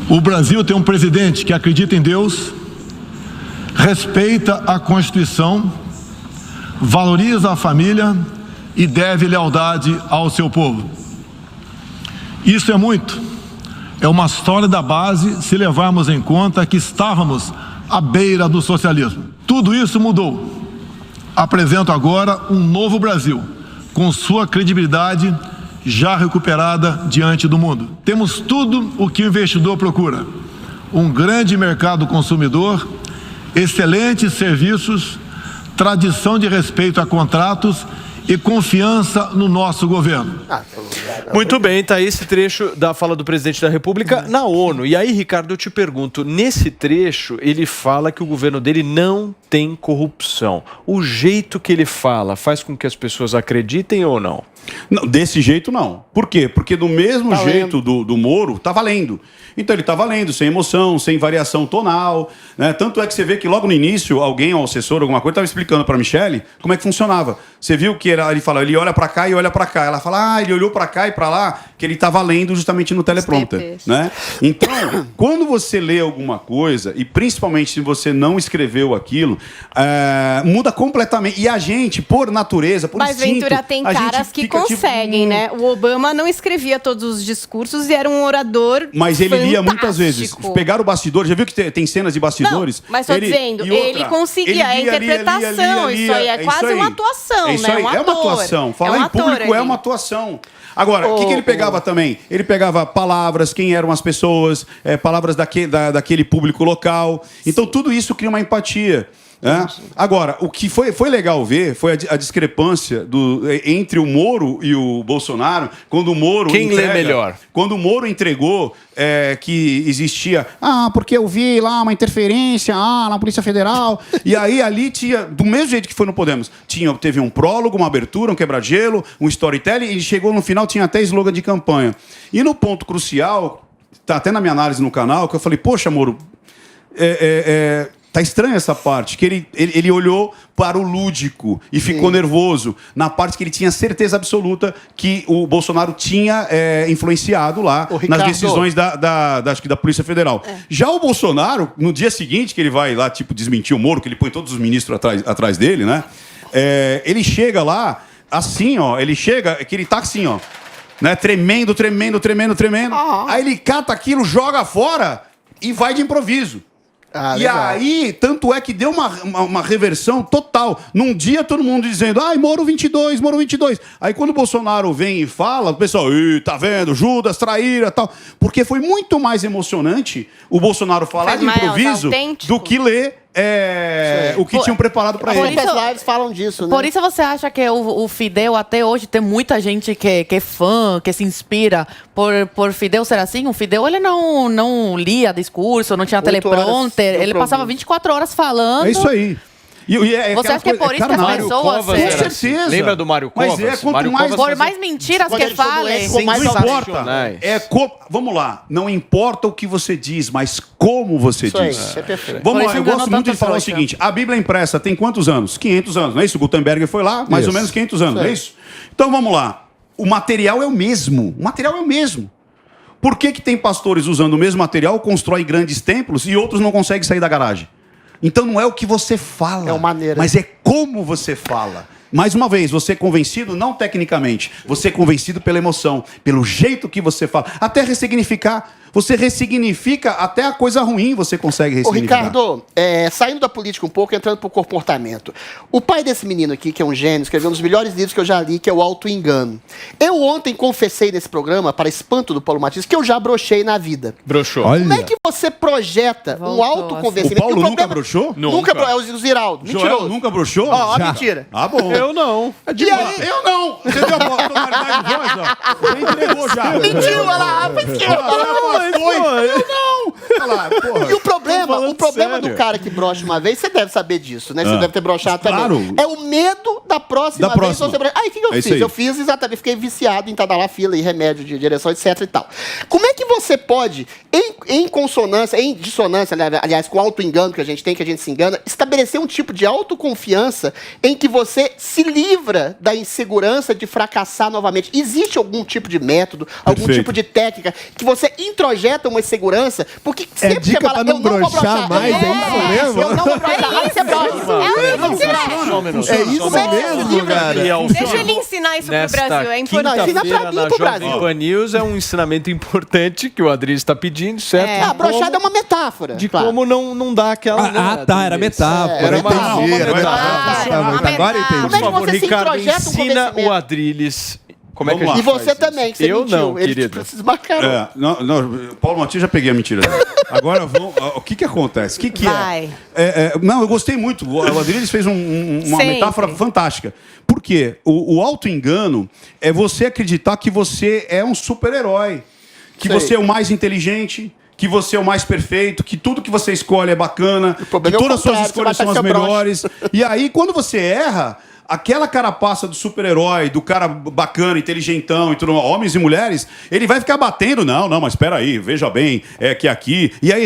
O Brasil tem um presidente que acredita em Deus, respeita a Constituição, valoriza a família e deve lealdade ao seu povo. Isso é muito. É uma sólida base se levarmos em conta que estávamos à beira do socialismo. Tudo isso mudou. Apresento agora um novo Brasil, com sua credibilidade já recuperada diante do mundo. Temos tudo o que o investidor procura: um grande mercado consumidor, excelentes serviços, tradição de respeito a contratos e confiança no nosso governo. Muito bem, tá aí esse trecho da fala do presidente da República na ONU. E aí, Ricardo, eu te pergunto, nesse trecho ele fala que o governo dele não tem corrupção. O jeito que ele fala faz com que as pessoas acreditem ou não? Não, desse jeito não. Por quê? Porque do mesmo jeito do Moro, tá valendo. Então ele tá valendo, sem emoção, sem variação tonal, né? Tanto é que você vê que logo no início, alguém, um assessor, alguma coisa, estava explicando para Michele como é que funcionava. Você viu que ele fala, ele olha para cá e olha para cá. Ela fala, ele olhou para cá e para lá, que ele tá valendo justamente no teleprompter, né? Então, quando você lê alguma coisa, e principalmente se você não escreveu aquilo, muda completamente. E a gente, por natureza, por instinto... Mas, Ventura, tem caras que conseguem, né? O Obama não escrevia todos os discursos e era um orador Mas ele lia muitas vezes. Pegaram o bastidor, já viu que tem cenas de bastidores? Não, mas tô dizendo, ele conseguia a interpretação. Isso aí é quase uma atuação, né? É uma atuação. Falar em público é uma atuação. Agora, o que ele pegava também? Ele pegava palavras, quem eram as pessoas, palavras daquele público local. Então, tudo isso cria uma empatia. Agora, o que foi legal ver foi a discrepância entre o Moro e o Bolsonaro, quando o Moro lê melhor? Quando o Moro entregou que existia, porque eu vi lá uma interferência na Polícia Federal, e aí ali tinha, do mesmo jeito que foi no Podemos, teve um prólogo, uma abertura, um quebra-gelo, um storytelling, e chegou no final, tinha até slogan de campanha. E no ponto crucial, tá até na minha análise no canal, que eu falei, poxa, Moro, tá estranha essa parte, que ele olhou para o lúdico e ficou nervoso na parte que ele tinha certeza absoluta que o Bolsonaro tinha influenciado lá nas decisões acho que da Polícia Federal. Já o Bolsonaro, no dia seguinte que ele vai lá, desmentir o Moro, que ele põe todos os ministros atrás dele, né? Ele chega lá, assim, ele chega, que ele tá assim, né? Tremendo. Aí ele cata aquilo, joga fora e vai de improviso. E aí, tanto é que deu uma reversão total. Num dia, todo mundo dizendo, Moro 22, Moro 22. Aí, quando o Bolsonaro vem e fala, o pessoal, tá vendo, Judas, traíra, tal. Porque foi muito mais emocionante o Bolsonaro falar de improviso do que ler o que tinham preparado para ele. As lives falam disso, né? Por isso você acha que o Fidel, até hoje, tem muita gente que é fã, que se inspira por Fidel ser assim? O Fidel, ele não lia discurso, não tinha teleprompter, ele passava 24 horas falando. É isso aí. Você acha que é por isso que as pessoas... Com certeza. Lembra do Mário Covas? Mas Mário Covas por mais mentiras que falem... Não importa. Vamos lá. Não importa o que você diz, mas como você diz. Isso é perfeito. Vamos lá, eu gosto muito de falar o seguinte. A Bíblia impressa tem quantos anos? 500 anos, não é isso? O Gutenberg foi lá, mais ou menos 500 anos, não é isso? Então vamos lá. O material é o mesmo. Por que tem pastores usando o mesmo material, constroem grandes templos e outros não conseguem sair da garagem? Então não é o que você fala, mas é como você fala. Mais uma vez, você é convencido não tecnicamente, você é convencido pela emoção, pelo jeito que você fala. Até ressignificar. Você ressignifica até a coisa ruim, você consegue ressignificar. Ricardo, saindo da política um pouco, entrando pro comportamento. O pai desse menino aqui, que é um gênio, escreveu um dos melhores livros que eu já li, que é o Auto-Engano. Eu ontem confessei nesse programa, para espanto do Paulo Matias, que eu já brochei na vida. Broxou. Como é que você projeta um autoconvencimento? O Paulo nunca broxou? Nunca. É o Ziraldo. Joel nunca broxou? Mentira. Bom. Eu não. Eu não. Você viu a tonalidade de voz, ó? Você entregou já. Mentiu, olha lá. Pra esquerda. Eu não! Olha lá, porra. E o problema do cara que brocha uma vez, você deve saber disso, né? Você deve ter brochado também. É o medo da próxima vez você brochar. Aí o que eu fiz? Eu fiz exatamente, fiquei viciado em estar lá fila e remédio de direção, etc e tal. Como é que você pode, em consonância, em dissonância, aliás, com o auto-engano que a gente tem, que a gente se engana, estabelecer um tipo de autoconfiança em que você se livra da insegurança de fracassar novamente? Existe algum tipo de método, algum tipo de técnica que você introjeta uma segurança? Porque sempre você fala, eu não vou brochar mais, é isso mesmo? Eu não vou brochar, aí você brocha. É isso mesmo, cara. Deixa ele ensinar isso pro Brasil, é importante. Ensina pra mim pro Brasil. Jovem Pan News é um ensinamento importante que o Adriles está pedindo, certo? A brochada é uma metáfora. De como não dá aquela... era metáfora. Era uma metáfora. Agora entendi. Por favor, Ricardo, ensina o Adriles Como é que a gente E você faz também, que você Eu mentiu. não, Eles querido. se desmarcaram. Paulo Matias já peguei a mentira dele. Agora, o que acontece? O que Vai. Não, eu gostei muito. O Adriles fez uma Sempre. metáfora fantástica. Por quê? O auto-engano é você acreditar que você é um super-herói. Que Sei. você é o mais inteligente, que você é o mais perfeito, que tudo que você escolhe é bacana, que problema é o todas as suas contrário, escolhas você são vai as ser melhores. E aí, quando você erra, aquela carapaça do super-herói, do cara bacana, inteligentão e tudo, homens e mulheres, ele vai ficar batendo. Não, mas espera aí, veja bem, é que aqui. E aí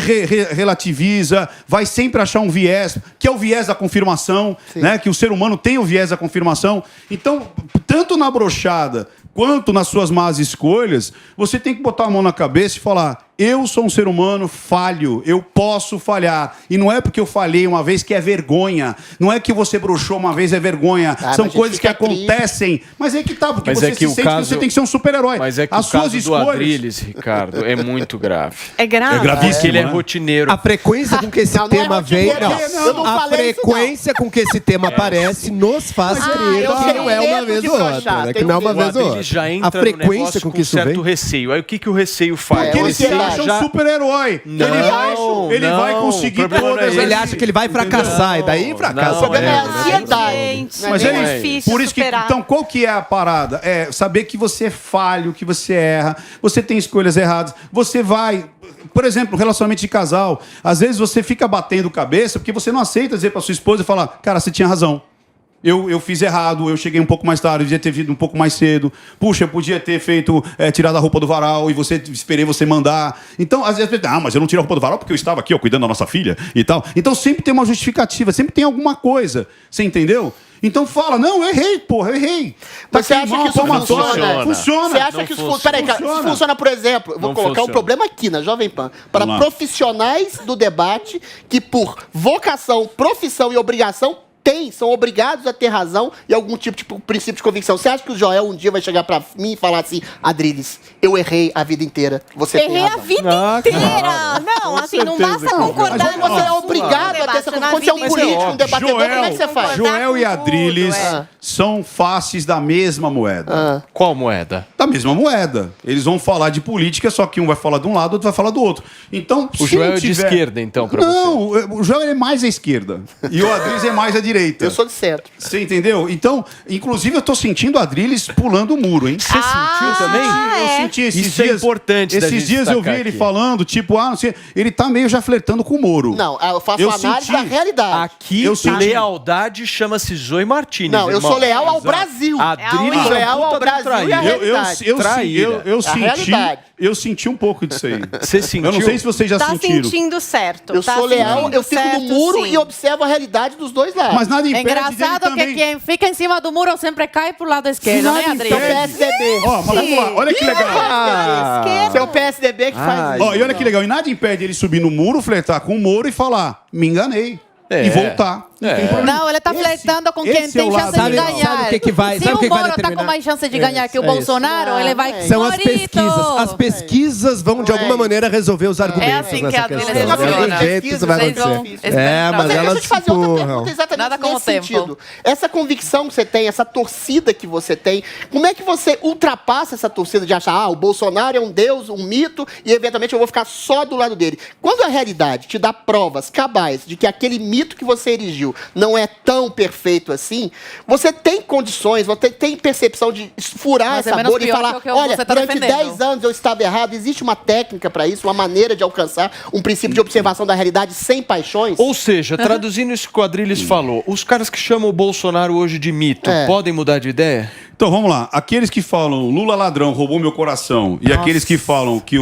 relativiza, vai sempre achar um viés, que é o viés da confirmação, né? Que o ser humano tem o viés da confirmação. Então, tanto na brochada quanto nas suas más escolhas, você tem que botar a mão na cabeça e falar: eu sou um ser humano falho, eu posso falhar. E não é porque eu falhei uma vez que é vergonha. Não é que você broxou uma vez é vergonha. São mas coisas que fica triste. acontecem. Mas é que tá, porque Mas você é que se o sente caso- que você tem que ser um super-herói. Mas é que As o suas caso do escolhas... Adriles, Ricardo, é muito grave. É grave. É gravíssimo. Porque ele é né? rotineiro. A frequência com que esse Não, não é tema rotineiro, vem. não. Eu não A falei isso, não. frequência com que esse tema aparece nos faz crer eu que tenho não é uma medo vez de ou broxar, outra. Né? Que tenho não é uma medo. vez ou Ele outra. já entra A frequência no negócio com com que isso certo vem. receio. Aí o que o receio faz? Porque O ele se receio acha já- um super-herói. ele vai não, conseguir o problema não é todas esse. Ele acha que ele vai fracassar, e daí fracassa. O problema é a mesmo, né? ansiedade. Gente, Mas é difícil por isso que, superar. então, qual que é a parada? É saber que você é falho, que você erra, você tem escolhas erradas, você vai... Por exemplo, um relacionamento de casal, às vezes você fica batendo cabeça porque você não aceita dizer pra sua esposa e falar: cara, você tinha razão. Eu fiz errado, eu cheguei um pouco mais tarde, eu devia ter vindo um pouco mais cedo. Puxa, eu podia ter feito, tirado a roupa do varal e esperei você mandar. Então, às vezes, mas eu não tirei a roupa do varal porque eu estava aqui, ó, cuidando da nossa filha e tal. Então, sempre tem uma justificativa, sempre tem alguma coisa. Você entendeu? Então fala: não, eu errei, porra, eu errei. Mas você acha queimando que isso a palmatória. funciona? Funciona. Você acha que isso funciona? Peraí, cara, isso funciona, por exemplo, eu vou Não colocar um funciona. problema aqui na Jovem Pan, para Vamos lá. profissionais do debate que, por vocação, profissão e obrigação, são obrigados a ter razão e algum tipo de princípio de convicção. Você acha que o Joel um dia vai chegar pra mim e falar assim: Adriles, eu errei a vida inteira, você tem Errei a razão? vida inteira. Não, assim, não basta concordar. Mas você é obrigado a ter essa na quando você é um vida político, inteira. um debatedor, como é que você faz? Joel e com tudo, Adriles é. são faces da mesma moeda. Qual moeda? Da mesma moeda. Eles vão falar de política, só que um vai falar de um lado, outro vai falar do outro. Então, O se Joel não é de tiver- esquerda, então, pra você? Não, o Joel é mais à esquerda. E o Adriles é mais à direita. Eu sou de centro. Você entendeu? Então, inclusive, eu tô sentindo o Adriles pulando o muro, hein? Você sentiu também? Eu senti esses Isso é dias. importante da Esses gente dias eu vi destacar ele aqui. falando, tipo, não sei, ele tá meio já flertando com o Moro. Não, eu faço Eu análise senti. da realidade. Aqui, Eu senti. lealdade chama-se Zoe Martinez. Não, eu irmão. sou leal ao Exato. Brasil. Adriles Eu sou é leal um ao puta Brasil traíra. e à realidade. Eu A realidade. senti um pouco disso aí. Você sentiu? Eu não sei se vocês já Tá sentiram. sentindo certo. Eu tá sou leal, sentindo eu fico no certo, muro sim. e observo a realidade dos dois lados. Mas nada É impede dele engraçado que também. quem fica em cima do muro sempre cai pro lado esquerdo, né, Nada Seu Adriles? PSDB. Ó, mas vamos lá, olha que legal. Seu PSDB que faz isso. Ó, e olha que legal, e nada impede ele subir no muro, flertar com o Moro e falar: me enganei. É. E voltar. Não tem problema. Não, ele tá flertando com quem esse é tem o chance lado de legal. ganhar. Sabe o que vai- Se sabe o que o vai Moro tá determinar? com mais chance de ganhar que o é isso. Bolsonaro, ele vai São as Morito. pesquisas. As pesquisas vão, de alguma maneira, resolver os argumentos assim que nessa a Adriles questão. funciona. De algum jeito isso vai Vocês vão acontecer. esperar. É, mas Deixa eu elas te fazer outra empurram. pergunta exatamente Nada como nesse o tempo. sentido. Essa convicção que você tem, essa torcida que você tem, como é que você ultrapassa essa torcida de achar: o Bolsonaro é um deus, um mito, e eventualmente eu vou ficar só do lado dele? Quando a realidade te dá provas cabais de que aquele mito que você erigiu não é tão perfeito assim, você tem condições, você tem percepção de furar Mas é essa menos bolha e pior falar: que o que olha, você tá durante defendendo. 10 anos eu estava errado, existe uma técnica para isso, uma maneira de alcançar um princípio de observação da realidade sem paixões? Ou seja, traduzindo isso que o Adriles falou, os caras que chamam o Bolsonaro hoje de mito podem mudar de ideia? Então vamos lá. Aqueles que falam Lula ladrão, roubou meu coração, e aqueles que falam que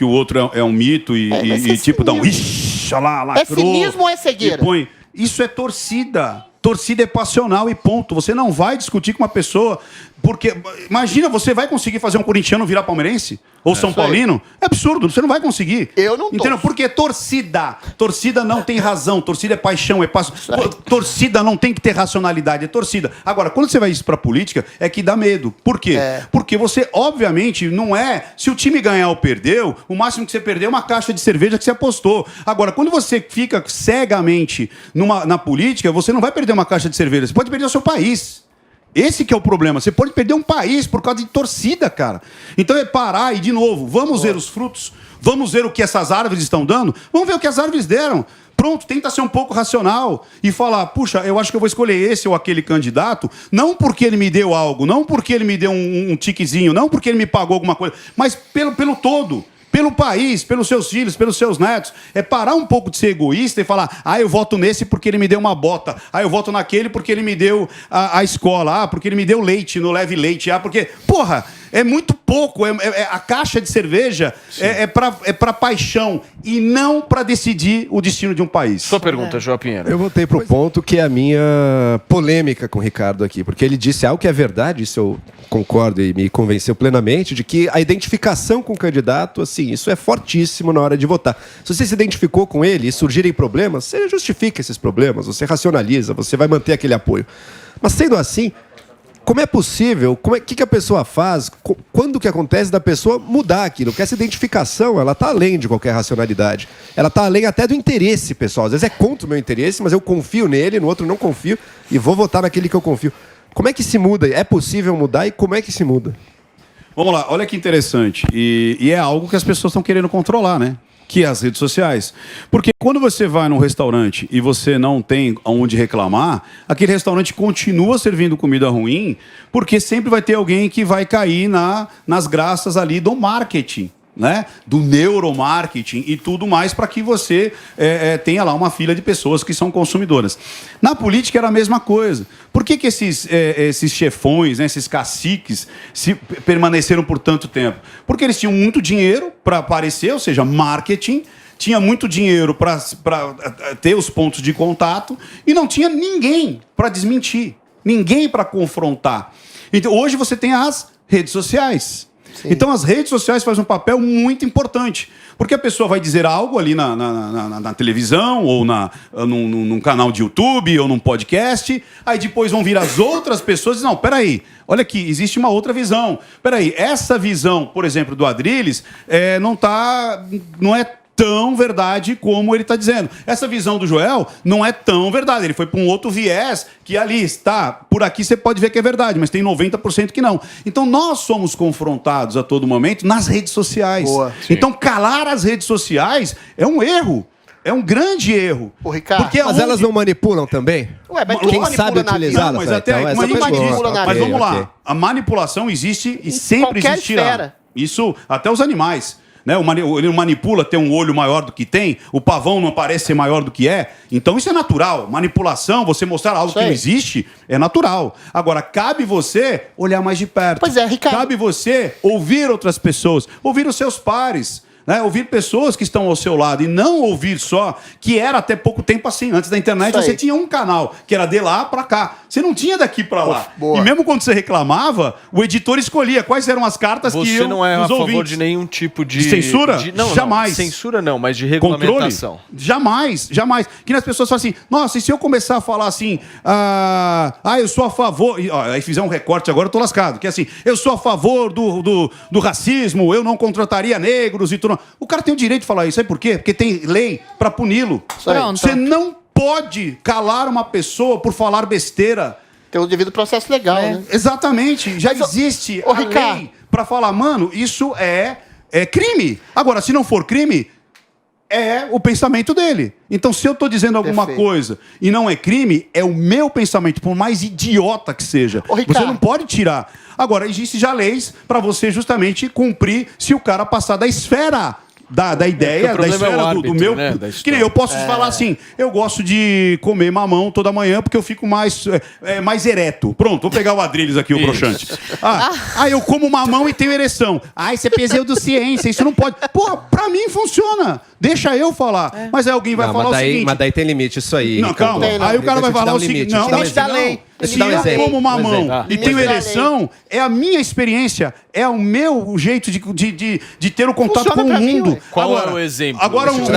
o outro é um mito e tipo dá um ixi, lá, lacrou. É cinismo ou é cegueira? E põe. Isso é torcida. Torcida é passional e ponto. Você não vai discutir com uma pessoa. Porque, imagina, você vai conseguir fazer um corintiano virar palmeirense? Ou São Paulino? É absurdo, você não vai conseguir. Eu não Entendeu? torço. Porque é torcida. Torcida não tem razão. Torcida é paixão, é paixão. Torcida não tem que ter racionalidade, é torcida. Agora, quando você vai isso pra política, é que dá medo. Por quê? Porque você, obviamente, não é... Se o time ganhar ou perdeu, o máximo que você perdeu é uma caixa de cerveja que você apostou. Agora, quando você fica cegamente na política, você não vai perder uma caixa de cerveja. Você pode perder o seu país. Esse que é o problema. Você pode perder um país por causa de torcida, cara. Então é parar e, de novo, vamos ver os frutos, vamos ver o que essas árvores estão dando, vamos ver o que as árvores deram. Pronto, tenta ser um pouco racional e falar, puxa, eu acho que eu vou escolher esse ou aquele candidato, não porque ele me deu algo, não porque ele me deu um tiquezinho, não porque ele me pagou alguma coisa, mas pelo todo. Pelo país, pelos seus filhos, pelos seus netos. É parar um pouco de ser egoísta e falar, eu voto nesse porque ele me deu uma bota. Eu voto naquele porque ele me deu a escola. Porque ele me deu leite no Leve Leite. Porque, porra, é muito pouco. A caixa de cerveja é pra paixão e não para decidir o destino de um país. Sua pergunta, João Pinheiro. Eu voltei pro ponto que é a minha polêmica com o Ricardo aqui, porque ele disse algo que é verdade, isso eu concordo e me convenceu plenamente, de que a identificação com o candidato, assim, isso é fortíssimo na hora de votar. Se você se identificou com ele e surgirem problemas, você justifica esses problemas, você racionaliza, você vai manter aquele apoio. Mas sendo assim, como é possível, o que a pessoa faz, quando que acontece da pessoa mudar aquilo? Porque essa identificação, ela está além de qualquer racionalidade. Ela está além até do interesse pessoal. Às vezes é contra o meu interesse, mas eu confio nele, no outro não confio e vou votar naquele que eu confio. Como é que se muda? É possível mudar e como é que se muda? Vamos lá, olha que interessante. E é algo que as pessoas estão querendo controlar, né? Que é as redes sociais. Porque quando você vai num restaurante e você não tem onde reclamar, aquele restaurante continua servindo comida ruim, porque sempre vai ter alguém que vai cair nas graças ali do marketing, né? Do neuromarketing e tudo mais, para que você tenha lá uma fila de pessoas que são consumidoras. Na política era a mesma coisa. Por que esses chefões, né, esses caciques permaneceram por tanto tempo? Porque eles tinham muito dinheiro para aparecer, ou seja, marketing, tinha muito dinheiro para ter os pontos de contato e não tinha ninguém para desmentir, ninguém para confrontar. Então, hoje você tem as redes sociais. Sim. Então as redes sociais fazem um papel muito importante, porque a pessoa vai dizer algo ali na televisão, ou num canal de YouTube, ou num podcast, aí depois vão vir as outras pessoas e dizem, não, peraí, olha aqui, existe uma outra visão. Peraí, essa visão, por exemplo, do Adrilles, não é tão verdade como ele está dizendo. Essa visão do Joel não é tão verdade. Ele foi para um outro viés que ali está. Por aqui você pode ver que é verdade, mas tem 90% que não. Então nós somos confrontados a todo momento nas redes sociais. Boa, então calar as redes sociais é um erro. É um grande erro. Ô, Ricardo, porque mas elas não manipulam também? Ué, mas quem sabe utilizá-las? Mas até mas vamos lá. A manipulação existe e sempre existirá. Esfera. Isso até os animais. Né? Ele manipula ter um olho maior do que tem, o pavão não parece ser maior do que é. Então isso é natural. Manipulação, você mostrar algo que não existe, é natural. Agora, cabe você olhar mais de perto. Pois é, Ricardo. Cabe você ouvir outras pessoas, ouvir os seus pares. Né? Ouvir pessoas que estão ao seu lado e não ouvir só, que era até pouco tempo assim. Antes da internet você tinha um canal, que era de lá para cá. Você não tinha daqui para lá. Boa. E mesmo quando você reclamava, o editor escolhia quais eram as cartas que iam Você não é a favor de nenhum tipo de censura? Não, jamais. Não, censura não, mas de regulamentação. Controle? Jamais, jamais. Que as pessoas falam assim, nossa, e se eu começar a falar assim, eu sou a favor... Aí fizer um recorte agora, eu tô lascado. Que é assim, eu sou a favor do racismo, eu não contrataria negros e tudo. O cara tem o direito de falar isso. Sabe por quê? Porque tem lei para puni-lo. Você não pode calar uma pessoa por falar besteira. Tem o devido processo legal, né? Exatamente. Já existe a lei para falar, mano, isso é crime. Agora, se não for crime, é o pensamento dele. Então, se eu estou dizendo alguma coisa e não é crime, é o meu pensamento, por mais idiota que seja. Você não pode tirar. Agora, existem já leis para você justamente cumprir se o cara passar da esfera da ideia, da esfera do meu... Né? Que nem eu posso falar assim, eu gosto de comer mamão toda manhã porque eu fico mais ereto. Pronto, vou pegar o Adrilles aqui, o broxante. Eu como mamão e tenho ereção. Isso é pseudociência, isso não pode... Pô, pra mim funciona. Deixa eu falar. Mas aí alguém vai falar o seguinte... Mas daí tem limite isso aí. Não, calma. Aí o cara vai falar o seguinte... Não, limite da lei. Se eu como mamão e tenho ereção, é a minha experiência, é o meu jeito de ter o contato com o mundo. Qual é o exemplo? Agora, deixa eu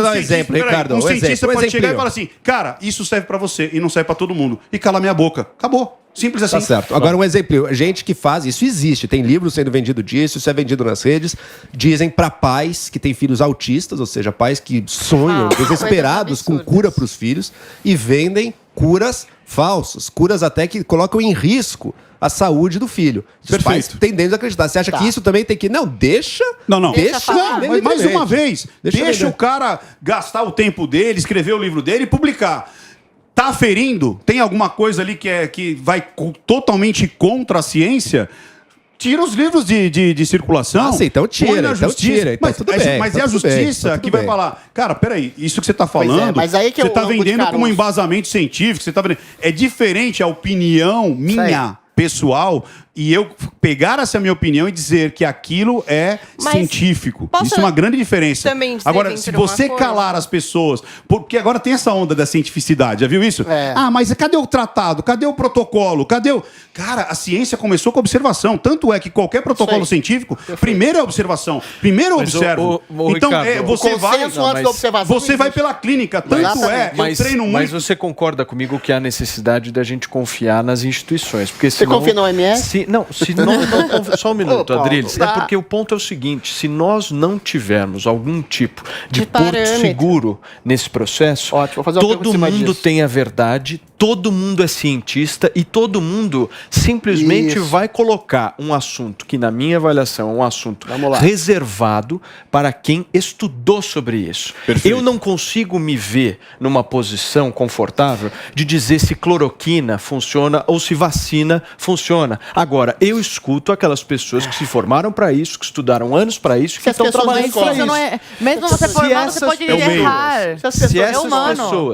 dar um exemplo, Ricardo. Um cientista pode chegar e falar assim, cara, isso serve pra você e não serve pra todo mundo. E calar minha boca. Acabou. Simples assim. Tá certo. Agora um exemplo, gente que faz, isso existe, tem livros sendo vendido disso, isso é vendido nas redes, dizem para pais que têm filhos autistas, ou seja, pais que sonham, desesperados com cura para os filhos, e vendem curas falsas, curas até que colocam em risco a saúde do filho. Os pais tendendo a acreditar. Você acha que isso também tem que... Não, deixa... Não. Deixa Mas mais uma vez, deixa o cara gastar o tempo dele, escrever o livro dele e publicar. Tá ferindo? Tem alguma coisa ali que vai totalmente contra a ciência? Tira os livros de circulação. Sim, então tira, Mas, tudo bem, mas é a justiça que vai falar, cara, peraí, isso que você está falando, mas aí que você está vendendo como um embasamento científico, você tá vendendo. É diferente a opinião minha, pessoal, e eu pegar essa minha opinião e dizer que aquilo é científico. Isso é uma grande diferença. Agora, se você calar as pessoas, porque agora tem essa onda da cientificidade, já viu isso? Ah, mas cadê o tratado? Cadê o protocolo? Cadê o... Cara, a ciência começou com observação. Tanto é que qualquer protocolo científico, primeiro é observação. Primeiro eu observo. Então, você vai pela clínica. Tanto eu treino muito. Mas você concorda comigo que há necessidade da gente confiar nas instituições? Porque você confia no OMS? Só um minuto, Adriles. É porque o ponto é o seguinte: se nós não tivermos algum tipo de porto seguro nesse processo, todo mundo tem a verdade, todo mundo é cientista e todo mundo simplesmente vai colocar um assunto que, na minha avaliação, é um assunto reservado para quem estudou sobre isso. Perfeito. Eu não consigo me ver numa posição confortável de dizer se cloroquina funciona ou se vacina funciona. Agora, eu escuto aquelas pessoas que se formaram para isso, que estudaram anos para isso, que estão trabalhando para isso. Mesmo você formado, você pode errar.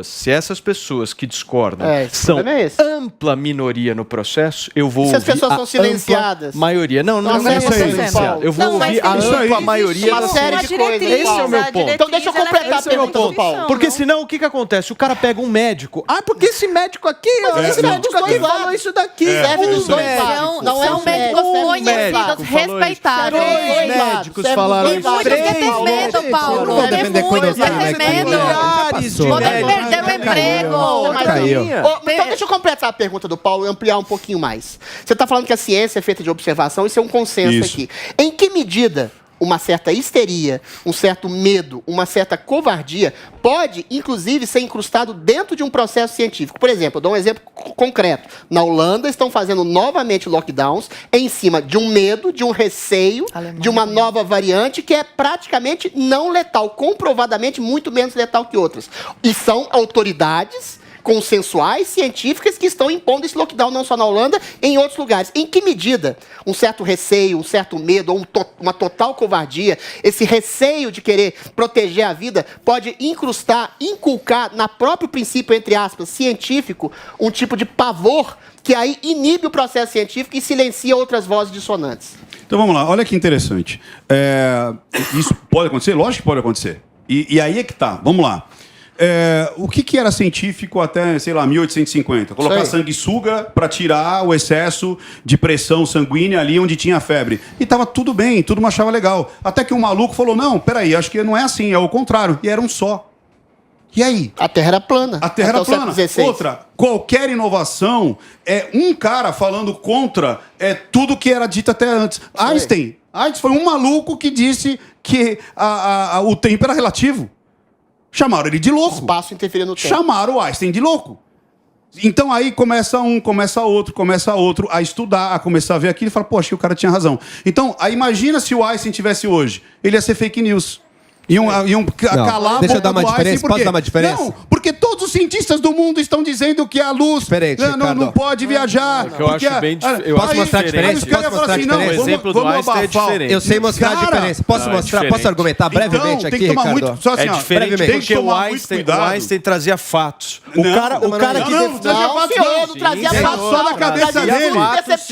Se essas pessoas que discordam são ampla minoria no processo, eu vou ouvir pessoas são silenciadas. Maioria. Não é silenciado. Eu vou ouvir a ampla maioria. Uma série de coisas. Esse é o meu ponto. Então deixa eu completar a pergunta do Paulo. Porque senão o que acontece? O cara pega um médico. Ah, porque esse médico aqui, esse médico aqui falou isso daqui. Serve dos dois lados. São médicos conhecidos, respeitados. Três médicos falaram isso. Tem muitos que têm medo, Paulo. Tem muitos que têm medo. Podem perder o emprego. Então deixa eu completar a pergunta do Paulo e ampliar um pouquinho mais. Você está falando que a ciência é feita de observação, isso é um consenso aqui. Em que medida uma certa histeria, um certo medo, uma certa covardia pode, inclusive, ser incrustado dentro de um processo científico? Por exemplo, eu dou um exemplo concreto. Na Holanda, estão fazendo novamente lockdowns em cima de um medo, de um receio, de uma nova variante que é praticamente não letal, comprovadamente muito menos letal que outras. E são autoridades consensuais, científicas, que estão impondo esse lockdown não só na Holanda, em outros lugares. Em que medida um certo receio, um certo medo, ou uma total covardia, esse receio de querer proteger a vida, pode inculcar na próprio princípio, entre aspas, científico, um tipo de pavor que aí inibe o processo científico e silencia outras vozes dissonantes? Então vamos lá, olha que interessante. Isso pode acontecer? Lógico que pode acontecer. E aí é que tá, vamos lá. O que era científico até, sei lá, 1850? Colocar sanguessuga para tirar o excesso de pressão sanguínea ali onde tinha febre. E estava tudo bem, tudo mundo achava legal. Até que um maluco falou, não, peraí, acho que não é assim, é o contrário. E era um só. E aí? A Terra era plana. A Terra era plana. Outra, qualquer inovação é um cara falando contra tudo que era dito até antes. Einstein foi um maluco que disse que o tempo era relativo. Chamaram ele de louco. O espaço interferia no tempo. Chamaram o Einstein de louco. Então aí começa um, começa outro a estudar, a começar a ver aquilo e fala, poxa, que o cara tinha razão. Então, aí imagina se o Einstein tivesse hoje. Ele ia ser fake news. Iam calar a Deixa eu dar uma diferença. Posso dar uma diferença? Não, porque todos os cientistas do mundo estão dizendo que a luz não pode viajar. Eu acho bem diferente. Posso mostrar a diferença? O exemplo do Einstein é diferente. Eu sei mostrar a diferença. Posso mostrar? Posso argumentar brevemente aqui, Ricardo? É diferente porque o Einstein trazia fatos. O cara que não trazia fatos. Só na cabeça dele.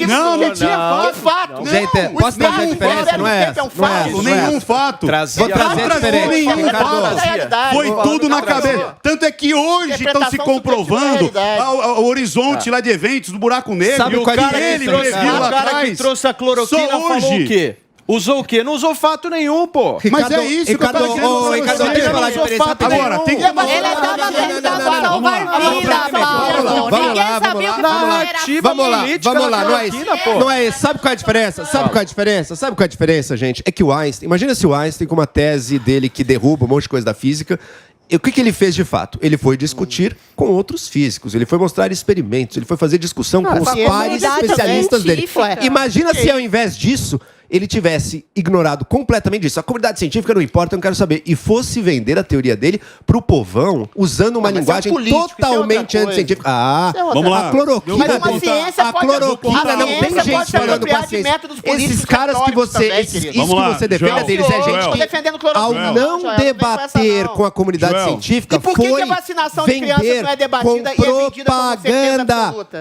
Não tinha fato. Gente, posso trazer a diferença? Não é nenhum fato. Vou trazer Foi tudo na cabeça. Tanto é que hoje estão se comprovando o horizonte lá de eventos do buraco negro. Sabe o cara que trouxe a cloroquina falou o quê? Usou o quê? Não usou fato nenhum, pô. Mas é isso que eu tô dizendo. Ricardo, deixa eu falar de diferença. Agora, tem que... Ele estava tentando salvar vida, Paulo. Ninguém sabia o que fazer. Vamos lá, não é isso. Não é isso. Sabe qual é a diferença? Sabe qual é a diferença, gente? É que o Einstein, imagina se o Einstein com uma tese dele que derruba um monte de coisa da física, e o que ele fez de fato? Ele foi discutir com outros físicos, ele foi mostrar experimentos, ele foi fazer discussão com os pares especialistas dele. Imagina se ao invés disso, ele tivesse ignorado completamente isso. A comunidade científica não importa, eu não quero saber. E fosse vender a teoria dele pro povão, usando uma linguagem totalmente anticientífica. Vamos lá. A cloroquina... Mas uma ciência a cloroquina não tem gente falando com a ciência. Esses caras que você... Isso que você defende deles é gente que, ao não debater com a comunidade científica, foi vender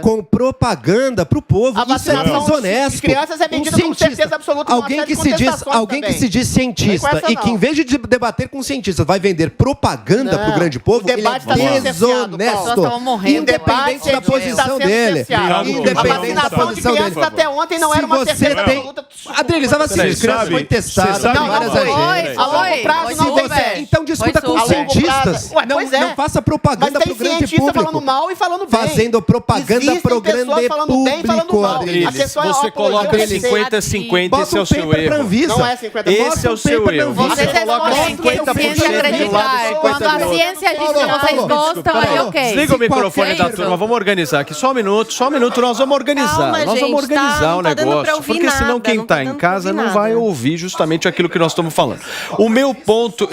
com propaganda pro povo. A Isso é vacinação desonesto. de crianças é vendida com certeza absoluta. Alguém que se diz cientista e que, em vez de debater com cientistas, vai vender propaganda pro grande povo, ele é desonesto. Independente da posição dele. Independente da posição dele. Até ontem não era uma certeza absoluta. Adriles, a vacina de crianças foi testada em várias agências. A longo prazo não tem. Então discuta com cientistas. Não faça propaganda pro grande público. Falando mal e falando bem. Fazendo propaganda pro grande público, Adriles. Você coloca 50-50, esse é o seu erro. Não é 50%. Esse é o seu erro. Vocês coloca 50% de um lado, quando a ciência diz que vocês gostam, aí ok. Desliga o microfone da turma, vamos organizar aqui. Só um minuto, nós vamos organizar. Nós vamos organizar o negócio. Porque senão quem está em casa não vai ouvir justamente aquilo que nós estamos falando. O meu ponto,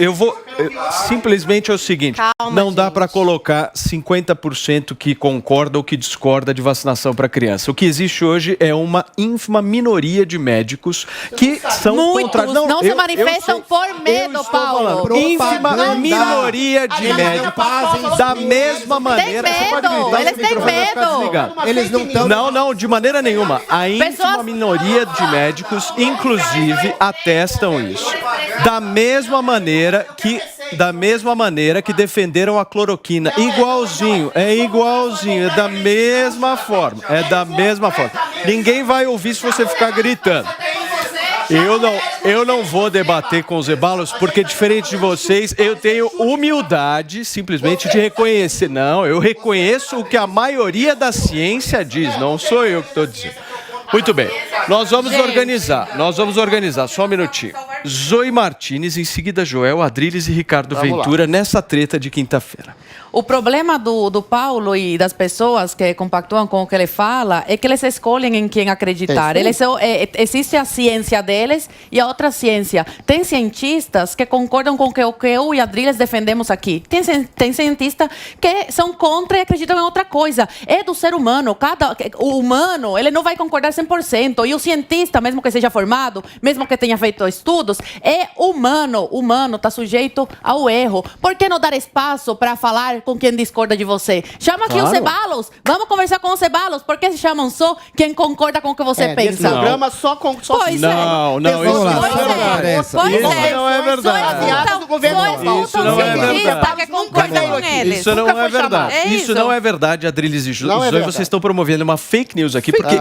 simplesmente é o seguinte, não dá para colocar 50% que concorda ou que discorda de vacinação para criança. O que existe hoje é uma ínfima minoria de médicos que são contra... Não se manifestam por medo, Paulo. Ínfima minoria de médicos da mesma maneira... Eles têm medo. Eles não estão... Não, de maneira nenhuma. A ínfima minoria de médicos, inclusive, atestam isso. Da mesma maneira que defenderam a cloroquina. Igualzinho, é da mesma forma. Ninguém vai ouvir se você ficar gritando. Eu não vou debater com os Zeballos, porque diferente de vocês, eu tenho humildade simplesmente de reconhecer. Não, eu reconheço o que a maioria da ciência diz, não sou eu que estou dizendo. Muito bem, nós vamos organizar, só um minutinho. Zoe Martins, em seguida Joel, Adriles e Ricardo Ventura, nessa treta de quinta-feira. O problema do Paulo e das pessoas que compactuam com o que ele fala é que eles escolhem em quem acreditar. Existe a ciência deles e a outra ciência. Tem cientistas que concordam com o que eu e a Adriles defendemos aqui. Tem cientistas que são contra e acreditam em outra coisa. É do ser humano. O humano, ele não vai concordar 100%. E o cientista, mesmo que seja formado, mesmo que tenha feito estudos, é humano. O humano está sujeito ao erro. Por que não dar espaço para falar com quem discorda de você? Chama aqui os Zeballos. Vamos conversar com os Zeballos. Por que se chamam só quem concorda com o que você pensa? Nesse programa só com... Pois não, isso não é verdade. Isso não é verdade. Isso não é verdade. Isso não é verdade, Adriles e Zoe. Vocês estão promovendo uma fake news aqui, porque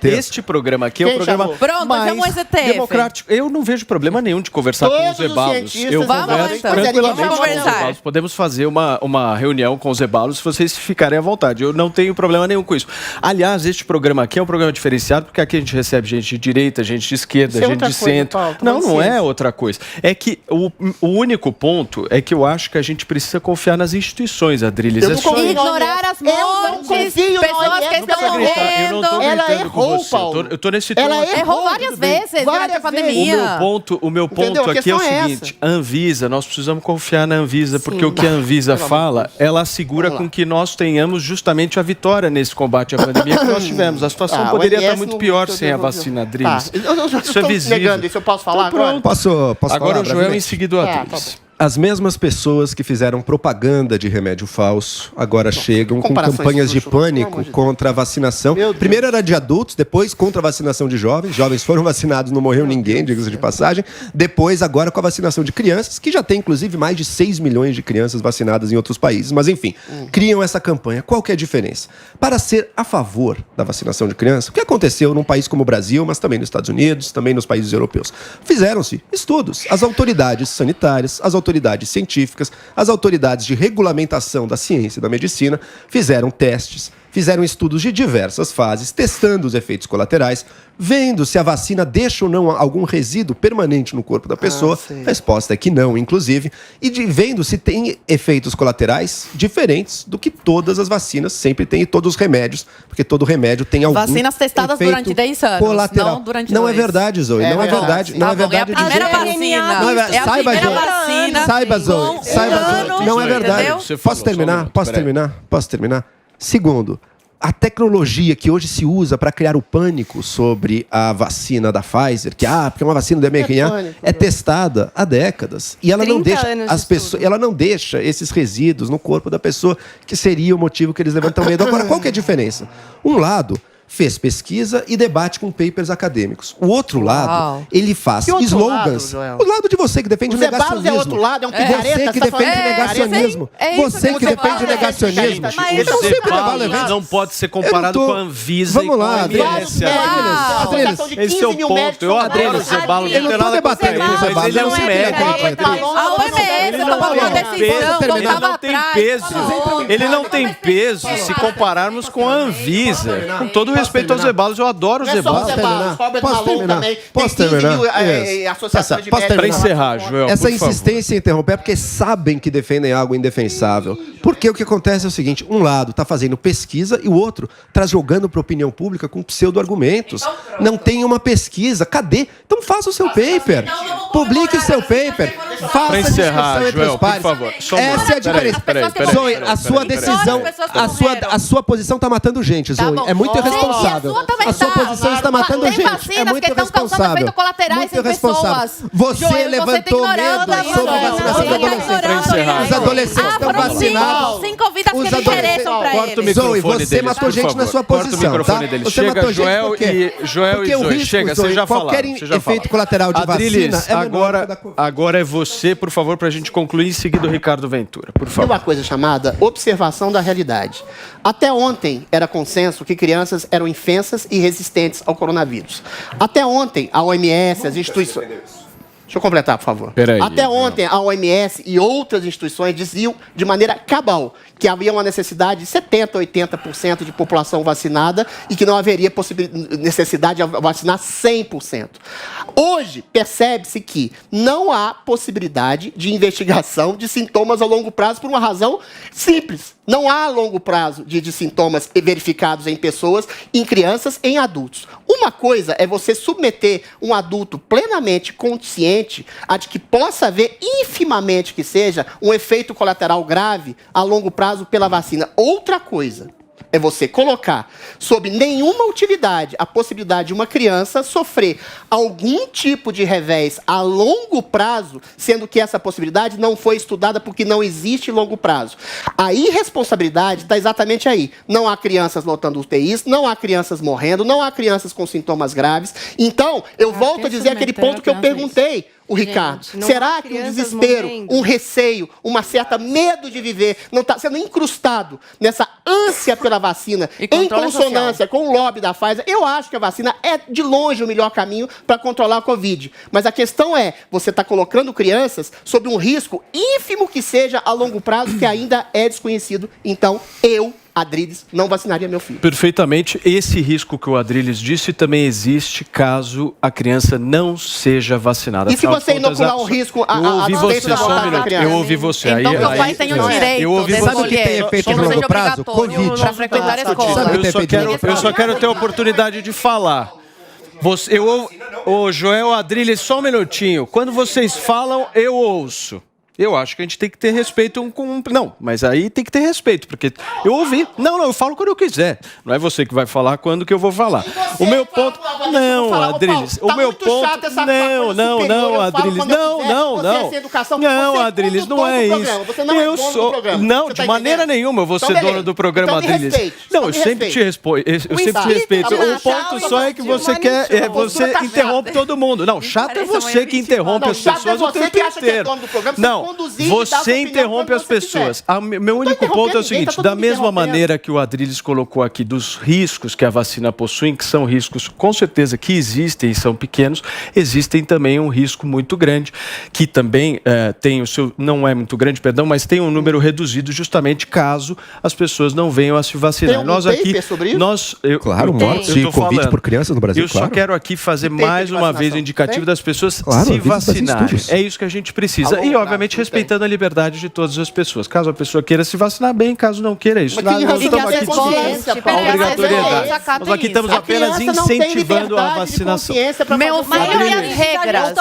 este programa aqui é o programa mais democrático. Eu não vejo problema nenhum de conversar com os Zeballos. Eu converso tranquilamente com os Zeballos. Podemos fazer uma reunião com os Zeballos se vocês ficarem à vontade. Eu não tenho problema nenhum com isso. Aliás, este programa aqui é um programa diferenciado, porque aqui a gente recebe gente de direita, gente de esquerda, gente de centro. Não é outra coisa. É que o único ponto é que eu acho que a gente precisa confiar nas instituições, Adriles. Ignorar as montes de pessoas que estão morrendo. Ela errou, Paulo. Eu tô nesse tom. Ela errou várias vezes durante a pandemia. O meu ponto aqui é o seguinte. A Anvisa, nós precisamos confiar na Anvisa, porque o que a Anvisa fala, ela assegura com que nós tenhamos justamente a vitória nesse combate à pandemia que nós tivemos. A situação poderia estar muito pior sem a vacina, Adriles. Isso é visível. Isso eu posso falar agora? Agora o Joel, em seguida o Adriles. As mesmas pessoas que fizeram propaganda de remédio falso agora chegam com campanhas de pânico contra a vacinação. Primeiro era de adultos, depois contra a vacinação de jovens. Jovens foram vacinados, não morreu ninguém, diga-se de passagem. Depois, agora com a vacinação de crianças, que já tem inclusive mais de 6 milhões de crianças vacinadas em outros países. Mas enfim, criam essa campanha. Qual que é a diferença? Para ser a favor da vacinação de crianças, o que aconteceu num país como o Brasil, mas também nos Estados Unidos, também nos países europeus? Fizeram-se estudos. As autoridades sanitárias, as autoridades científicas, as autoridades de regulamentação da ciência e da medicina fizeram testes, fizeram estudos de diversas fases, testando os efeitos colaterais, vendo se a vacina deixa ou não algum resíduo permanente no corpo da pessoa. A resposta é que não, inclusive. E vendo se tem efeitos colaterais diferentes do que todas as vacinas sempre têm e todos os remédios, porque todo remédio tem algum vacinas testadas durante 10 anos, colateral. não durante Não 2. é verdade, Zoe. Não é verdade. Não é verdade. É a primeira vacina. Saiba, vacina. Saiba, Zoe. Saiba, Zoe. Não é verdade. Posso terminar? Posso terminar? Segundo, a tecnologia que hoje se usa para criar o pânico sobre a vacina da Pfizer, porque é uma vacina do mRNA, é testada há décadas. E ela não deixa as pessoas, ela não deixa esses resíduos no corpo da pessoa, que seria o motivo que eles levantam medo. Agora, qual que é a diferença? Um lado fez pesquisa e debate com papers acadêmicos. O outro lado, ele faz slogans. O lado de você que defende o negacionismo. É outro lado, é um picareta. Você que defende o negacionismo. Você que defende o negacionismo. O Zeballo não pode ser comparado com a Anvisa. Vamos lá, Adriles. Esse é o ponto. Eu adoro o Zeballo. Eu não estou debatendo com o Zeballo. Ele é um médico. A OMS tomou uma decisão, voltava atrás. Ele não tem peso se compararmos com a Anvisa. Com todo respeito aos Zeballos, eu adoro os Zeballos. Posso terminar? Para encerrar, Joel, essa insistência em interromper é porque sabem que defendem algo indefensável. Porque o que acontece é o seguinte, um lado está fazendo pesquisa e o outro está jogando para a opinião pública com pseudo-argumentos. Não tem uma pesquisa. Cadê? Então faça o seu paper. Publique o seu paper. Faça a discussão entre os pares. Essa é a diferença. Zoe, a sua decisão, a sua posição está matando gente, Zoe. É muito irresponsável. A sua posição está matando gente. É muito irresponsável. Muito irresponsável. Você levantou medo sobre a vacinação dos adolescentes. Os adolescentes estão vacinados. 5 vidas que interessam para eles. Zoe, você matou gente na sua posição, tá? Você matou gente por quê? Joel e Zoe, chega, você já falou. Qualquer efeito colateral de vacina é agora é você, por favor, para a gente concluir, em seguida o Ricardo Ventura, por favor. Tem uma coisa chamada observação da realidade. Até ontem era consenso que crianças eram infensas e resistentes ao coronavírus. Até ontem, a OMS, as instituições... Deixa eu completar, por favor. Até ontem, a OMS e outras instituições diziam de maneira cabal que havia uma necessidade de 70%, 80% de população vacinada e que não haveria necessidade de vacinar 100%. Hoje, percebe-se que não há possibilidade de investigação de sintomas a longo prazo por uma razão simples. Não há longo prazo de sintomas verificados em pessoas, em crianças, em adultos. Uma coisa é você submeter um adulto plenamente consciente a de que possa haver, infimamente que seja, um efeito colateral grave a longo prazo pela vacina. Outra coisa é você colocar sob nenhuma utilidade a possibilidade de uma criança sofrer algum tipo de revés a longo prazo, sendo que essa possibilidade não foi estudada porque não existe longo prazo. A irresponsabilidade está exatamente aí. Não há crianças lotando UTIs, não há crianças morrendo, não há crianças com sintomas graves. Então, eu volto a dizer aquele ponto que eu perguntei, o Ricardo. Será que um desespero, um receio, uma certa medo de viver não está sendo incrustado nessa ânsia pela vacina, em consonância com o lobby da Pfizer? Eu acho que a vacina é, de longe, o melhor caminho para controlar a Covid. Mas a questão é, você está colocando crianças sob um risco ínfimo que seja a longo prazo, que ainda é desconhecido. Então, Adriles, não vacinaria meu filho. Perfeitamente. Esse risco que o Adriles disse também existe caso a criança não seja vacinada. E se você inocular um risco a despeito da vontade da criança? Eu ouvi você. Então, meu pai tem o direito de Sabe o que tem efeito de longo prazo? Covid. Para frequentar a escola. Eu só quero ter a oportunidade de falar. Joel, Adriles, só um minutinho. Quando vocês falam, eu ouço. Eu acho que a gente tem que ter respeito Não, mas aí tem que ter respeito, porque eu ouvi. Não, eu falo quando eu quiser. Não é você que vai falar quando que eu vou falar. O meu ponto... Não, Adriles. O meu ponto... Não, Adriles. Não, Adriles, não é isso. Eu sou... Não, de maneira nenhuma eu vou ser dono do programa, Adriles. Não, eu sempre te respeito. O ponto só é que você quer... Você interrompe todo mundo. Não, chato é você que interrompe as pessoas o tempo inteiro. Não, você interrompe as pessoas. Meu único ponto é o seguinte, da mesma maneira que o Adriles colocou aqui dos riscos que a vacina possui, que são riscos com certeza que existem e são pequenos, existem também um risco muito grande, que também tem o seu, não é muito grande, perdão, mas tem um número reduzido justamente caso as pessoas não venham a se vacinar. Tem nós aqui, sobre isso? Claro, morte de Covid por crianças no Brasil, só quero aqui fazer mais uma vez o indicativo das pessoas se vacinarem. É isso que a gente precisa. E, obviamente, respeitando a liberdade de todas as pessoas. Caso a pessoa queira se vacinar, bem. Caso não queira, isso. Nós estamos aqui discutindo a obrigatoriedade. Nós aqui estamos apenas incentivando a vacinação. Meu filho e as regras.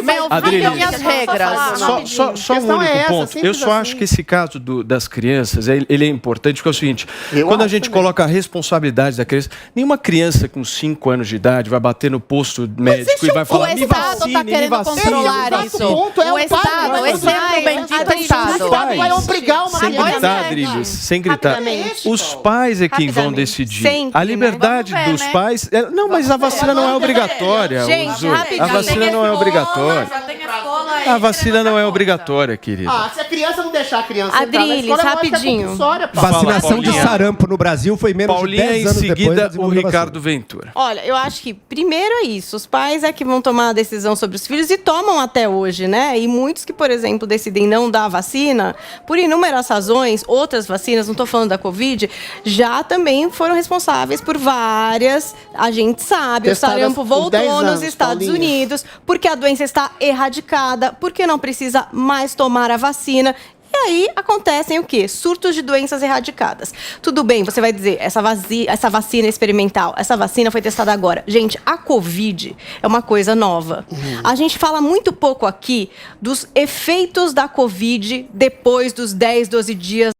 Meu filho e as regras. Só um único ponto. Eu só acho que esse caso das crianças, ele é importante, porque é o seguinte, quando a gente coloca a responsabilidade da criança, nenhuma criança com 5 anos de idade vai bater no posto médico e vai falar, me vacine, me vacine. O Estado, esse é o bendito Estado. O Estado vai obrigar uma sem gritar, Adriles, sem gritar. Os pais é quem vão decidir. A liberdade dos pais... Não, mas a vacina não é obrigatória. A vacina não é obrigatória. A vacina não é obrigatória, querido. Se a criança não deixar a criança Adriles, rapidinho. Vacinação de sarampo no Brasil foi menos de 10 anos depois. Paulinha, em seguida, o Ricardo Ventura. Olha, eu acho que primeiro é isso. Os pais é que vão tomar a decisão sobre os filhos e tomam até hoje, né? E muitos que, por exemplo, decidem não dar a vacina, por inúmeras razões, outras vacinas, não estou falando da Covid, já também foram responsáveis por várias, a gente sabe, Testadas o sarampo voltou nos Estados Paulinha. Unidos, porque a doença está erradicada, porque não precisa mais tomar a vacina. E aí acontecem o quê? Surtos de doenças erradicadas. Tudo bem, você vai dizer, essa vacina experimental, essa vacina foi testada agora. Gente, a Covid é uma coisa nova. A gente fala muito pouco aqui dos efeitos da Covid depois dos 10, 12 dias.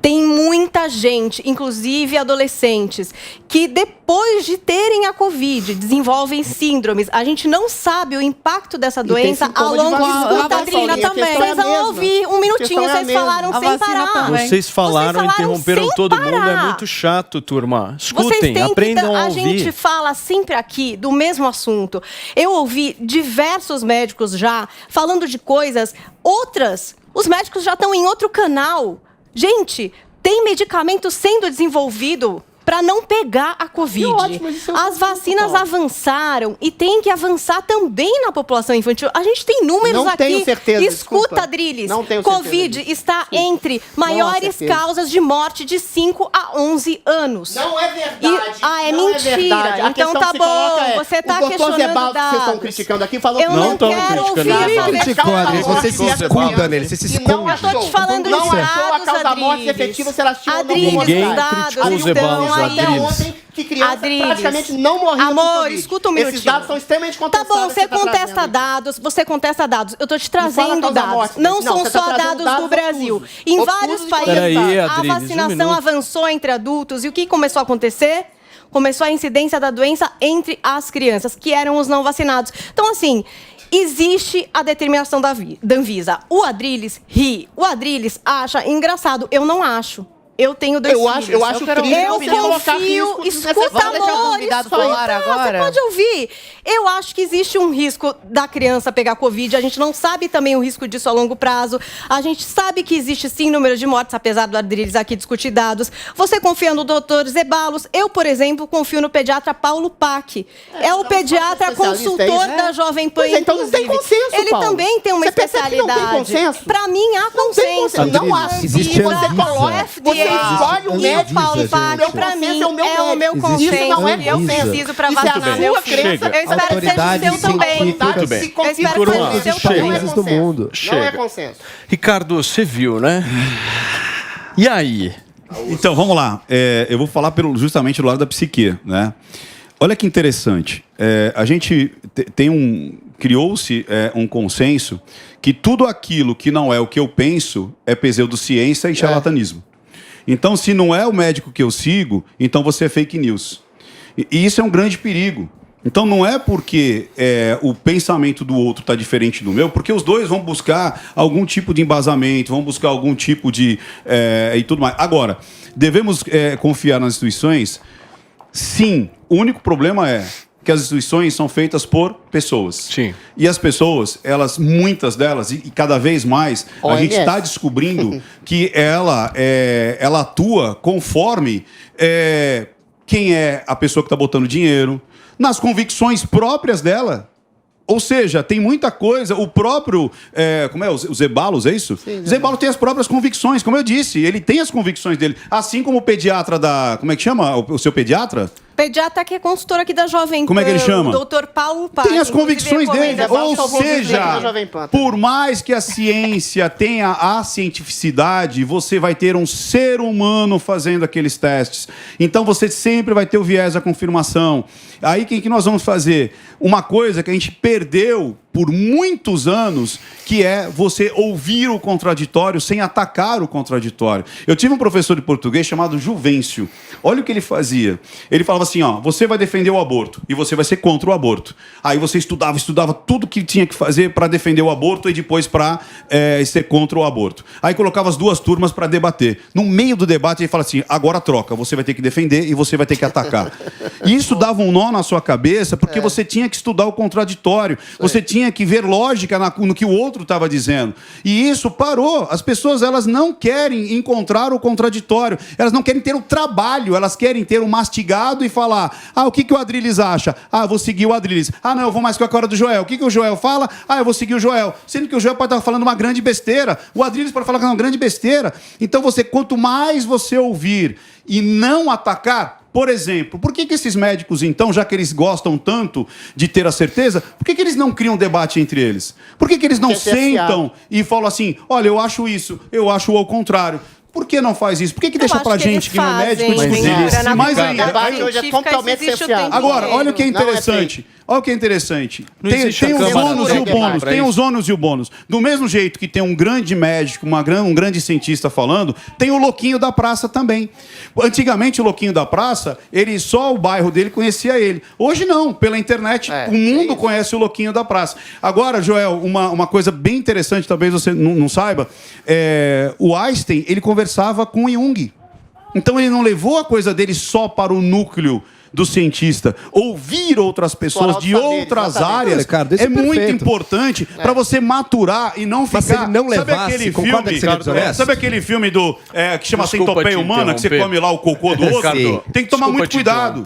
Tem muita gente, inclusive adolescentes, que depois de terem a Covid, desenvolvem síndromes. A gente não sabe o impacto dessa doença ao longo do vacina também. Vocês vão ouvir um minutinho, vocês falaram sem parar. Vocês falaram, interromperam todo mundo, é muito chato, turma. Escutem, aprendam a ouvir. A gente fala sempre aqui do mesmo assunto. Eu ouvi diversos médicos já falando de coisas, outras, os médicos já estão em outro canal. Gente, tem medicamento sendo desenvolvido para não pegar a Covid. As vacinas avançaram e tem que avançar também na população infantil. A gente tem números não aqui. Tenho certeza, Escuta, Adriles. Não tenho Covid certeza. está entre maiores causas de morte de 5 a 11 anos. Não é verdade. É mentira. Então tá bom. Você está questionando dados. Vocês estão criticando aqui, falou que não quero ouvir. Você se escuda nele, você se esconde. Estou te falando não de achou a causa da morte efetiva se ela tinha ou não. Ninguém criticou os Ebalos, Adriles. Que criança praticamente não morreu. Amor, escuta um minutinho. Esses dados são extremamente contestados. Tá bom, você contesta dados. Eu tô te trazendo dados. Não são só dados do Brasil. Em vários países, a vacinação avançou entre adultos. E o que começou a acontecer? Começou a incidência da doença entre as crianças, que eram os não vacinados. Então, assim... Existe a determinação da Anvisa. O Adriles ri. O Adriles acha engraçado. Eu não acho. Eu tenho 2 filhos. Eu acho triste. Eu confio. Escuta, amor. Você pode ouvir. Eu acho que existe um risco da criança pegar Covid. A gente não sabe também o risco disso a longo prazo. A gente sabe que existe sim número de mortes, apesar do Adriles aqui discutir dados. Você confia no doutor Zeballos. Eu, por exemplo, confio no pediatra Paulo Pac. É o pediatra consultor da Jovem Pan. Então não tem consenso, Ele também tem uma especialidade. Não tem consenso? Pra mim, há consenso. Não há. Existe Você coloca... Você escolhe um médico. Paulo Pac, pra mim, é o meu consenso. Isso não é eu preciso pra vacinar meu filho. Eu espero que seja o seu também. Muito bem. Eu espero que seja o seu também. Países do mundo. Não é consenso. Ricardo, você viu, né? E aí? Então, vamos lá. Eu vou falar justamente do lado da psique, né? Olha que interessante. A gente tem criou-se um consenso que tudo aquilo que não é o que eu penso é pseudociência e charlatanismo. Então, se não é o médico que eu sigo, então você é fake news. E isso é um grande perigo. Então, não é porque o pensamento do outro está diferente do meu, porque os dois vão buscar algum tipo de embasamento, vão buscar algum tipo de... e tudo mais. Agora, devemos confiar nas instituições? Sim. O único problema é que as instituições são feitas por pessoas. Sim. E as pessoas, muitas delas, e cada vez mais, a gente está descobrindo que ela atua conforme quem é a pessoa que está botando dinheiro, nas convicções próprias dela. Ou seja, tem muita coisa, o próprio... o Zeballos, é isso? Sim, Zeballos tem as próprias convicções, como eu disse, ele tem as convicções dele. Assim como o pediatra da... Como é que chama o seu pediatra? Pediatra que é consultor aqui da Jovem Pan. Como é que ele chama? O Dr. Paulo Paz. Tem as convicções dele. Ou seja, por mais que a ciência tenha a cientificidade, você vai ter um ser humano fazendo aqueles testes. Então você sempre vai ter o viés da confirmação. Aí o que nós vamos fazer? Uma coisa que a gente perdeu por muitos anos, que é você ouvir o contraditório sem atacar o contraditório. Eu tive um professor de português chamado Juvencio. Olha o que ele fazia. Ele falava assim, você vai defender o aborto e você vai ser contra o aborto. Aí você estudava tudo que tinha que fazer para defender o aborto e depois para ser contra o aborto. Aí colocava as duas turmas para debater. No meio do debate ele fala assim, agora troca, você vai ter que defender e você vai ter que atacar. E isso dava um nó na sua cabeça, porque você tinha que estudar o contraditório, você tinha que ver lógica no que o outro estava dizendo. E isso parou. As pessoas, elas não querem encontrar o contraditório. Elas não querem ter o trabalho. Elas querem ter o mastigado e falar, o que o Adriles acha? Eu vou seguir o Adriles. Não, eu vou mais com a cara do Joel. O que o Joel fala? Eu vou seguir o Joel. Sendo que o Joel pode estar falando uma grande besteira. O Adriles pode falar que é uma grande besteira. Então, quanto mais você ouvir e não atacar... Por exemplo, por que esses médicos, então, já que eles gostam tanto de ter a certeza, por que eles não criam debate entre eles? Por que eles não sentam e falam assim, olha, eu acho isso, eu acho ao contrário? Por que não faz isso? Por que deixa pra gente que não é médico discutir? Mais ainda. O debate hoje é totalmente essencial. Agora, olha o que é interessante. Olha o que é interessante. Tem os ônus e o bônus. Tem os ônus e o bônus. Do mesmo jeito que tem um grande médico, um grande cientista falando, tem o louquinho da praça também. Antigamente, o louquinho da praça, só o bairro dele conhecia ele. Hoje não. Pela internet, o mundo conhece o louquinho da praça. Agora, Joel, uma coisa bem interessante, talvez você não saiba, o Einstein, ele conversava com Jung. Então, ele não levou a coisa dele só para o núcleo do cientista. Ouvir outras pessoas de outras áreas, Ricardo, é muito importante para você maturar e não ficar... Mas se ele não levasse, sabe aquele filme que chama Centopeia Humana, que você come lá o cocô do outro? Tem que tomar muito cuidado.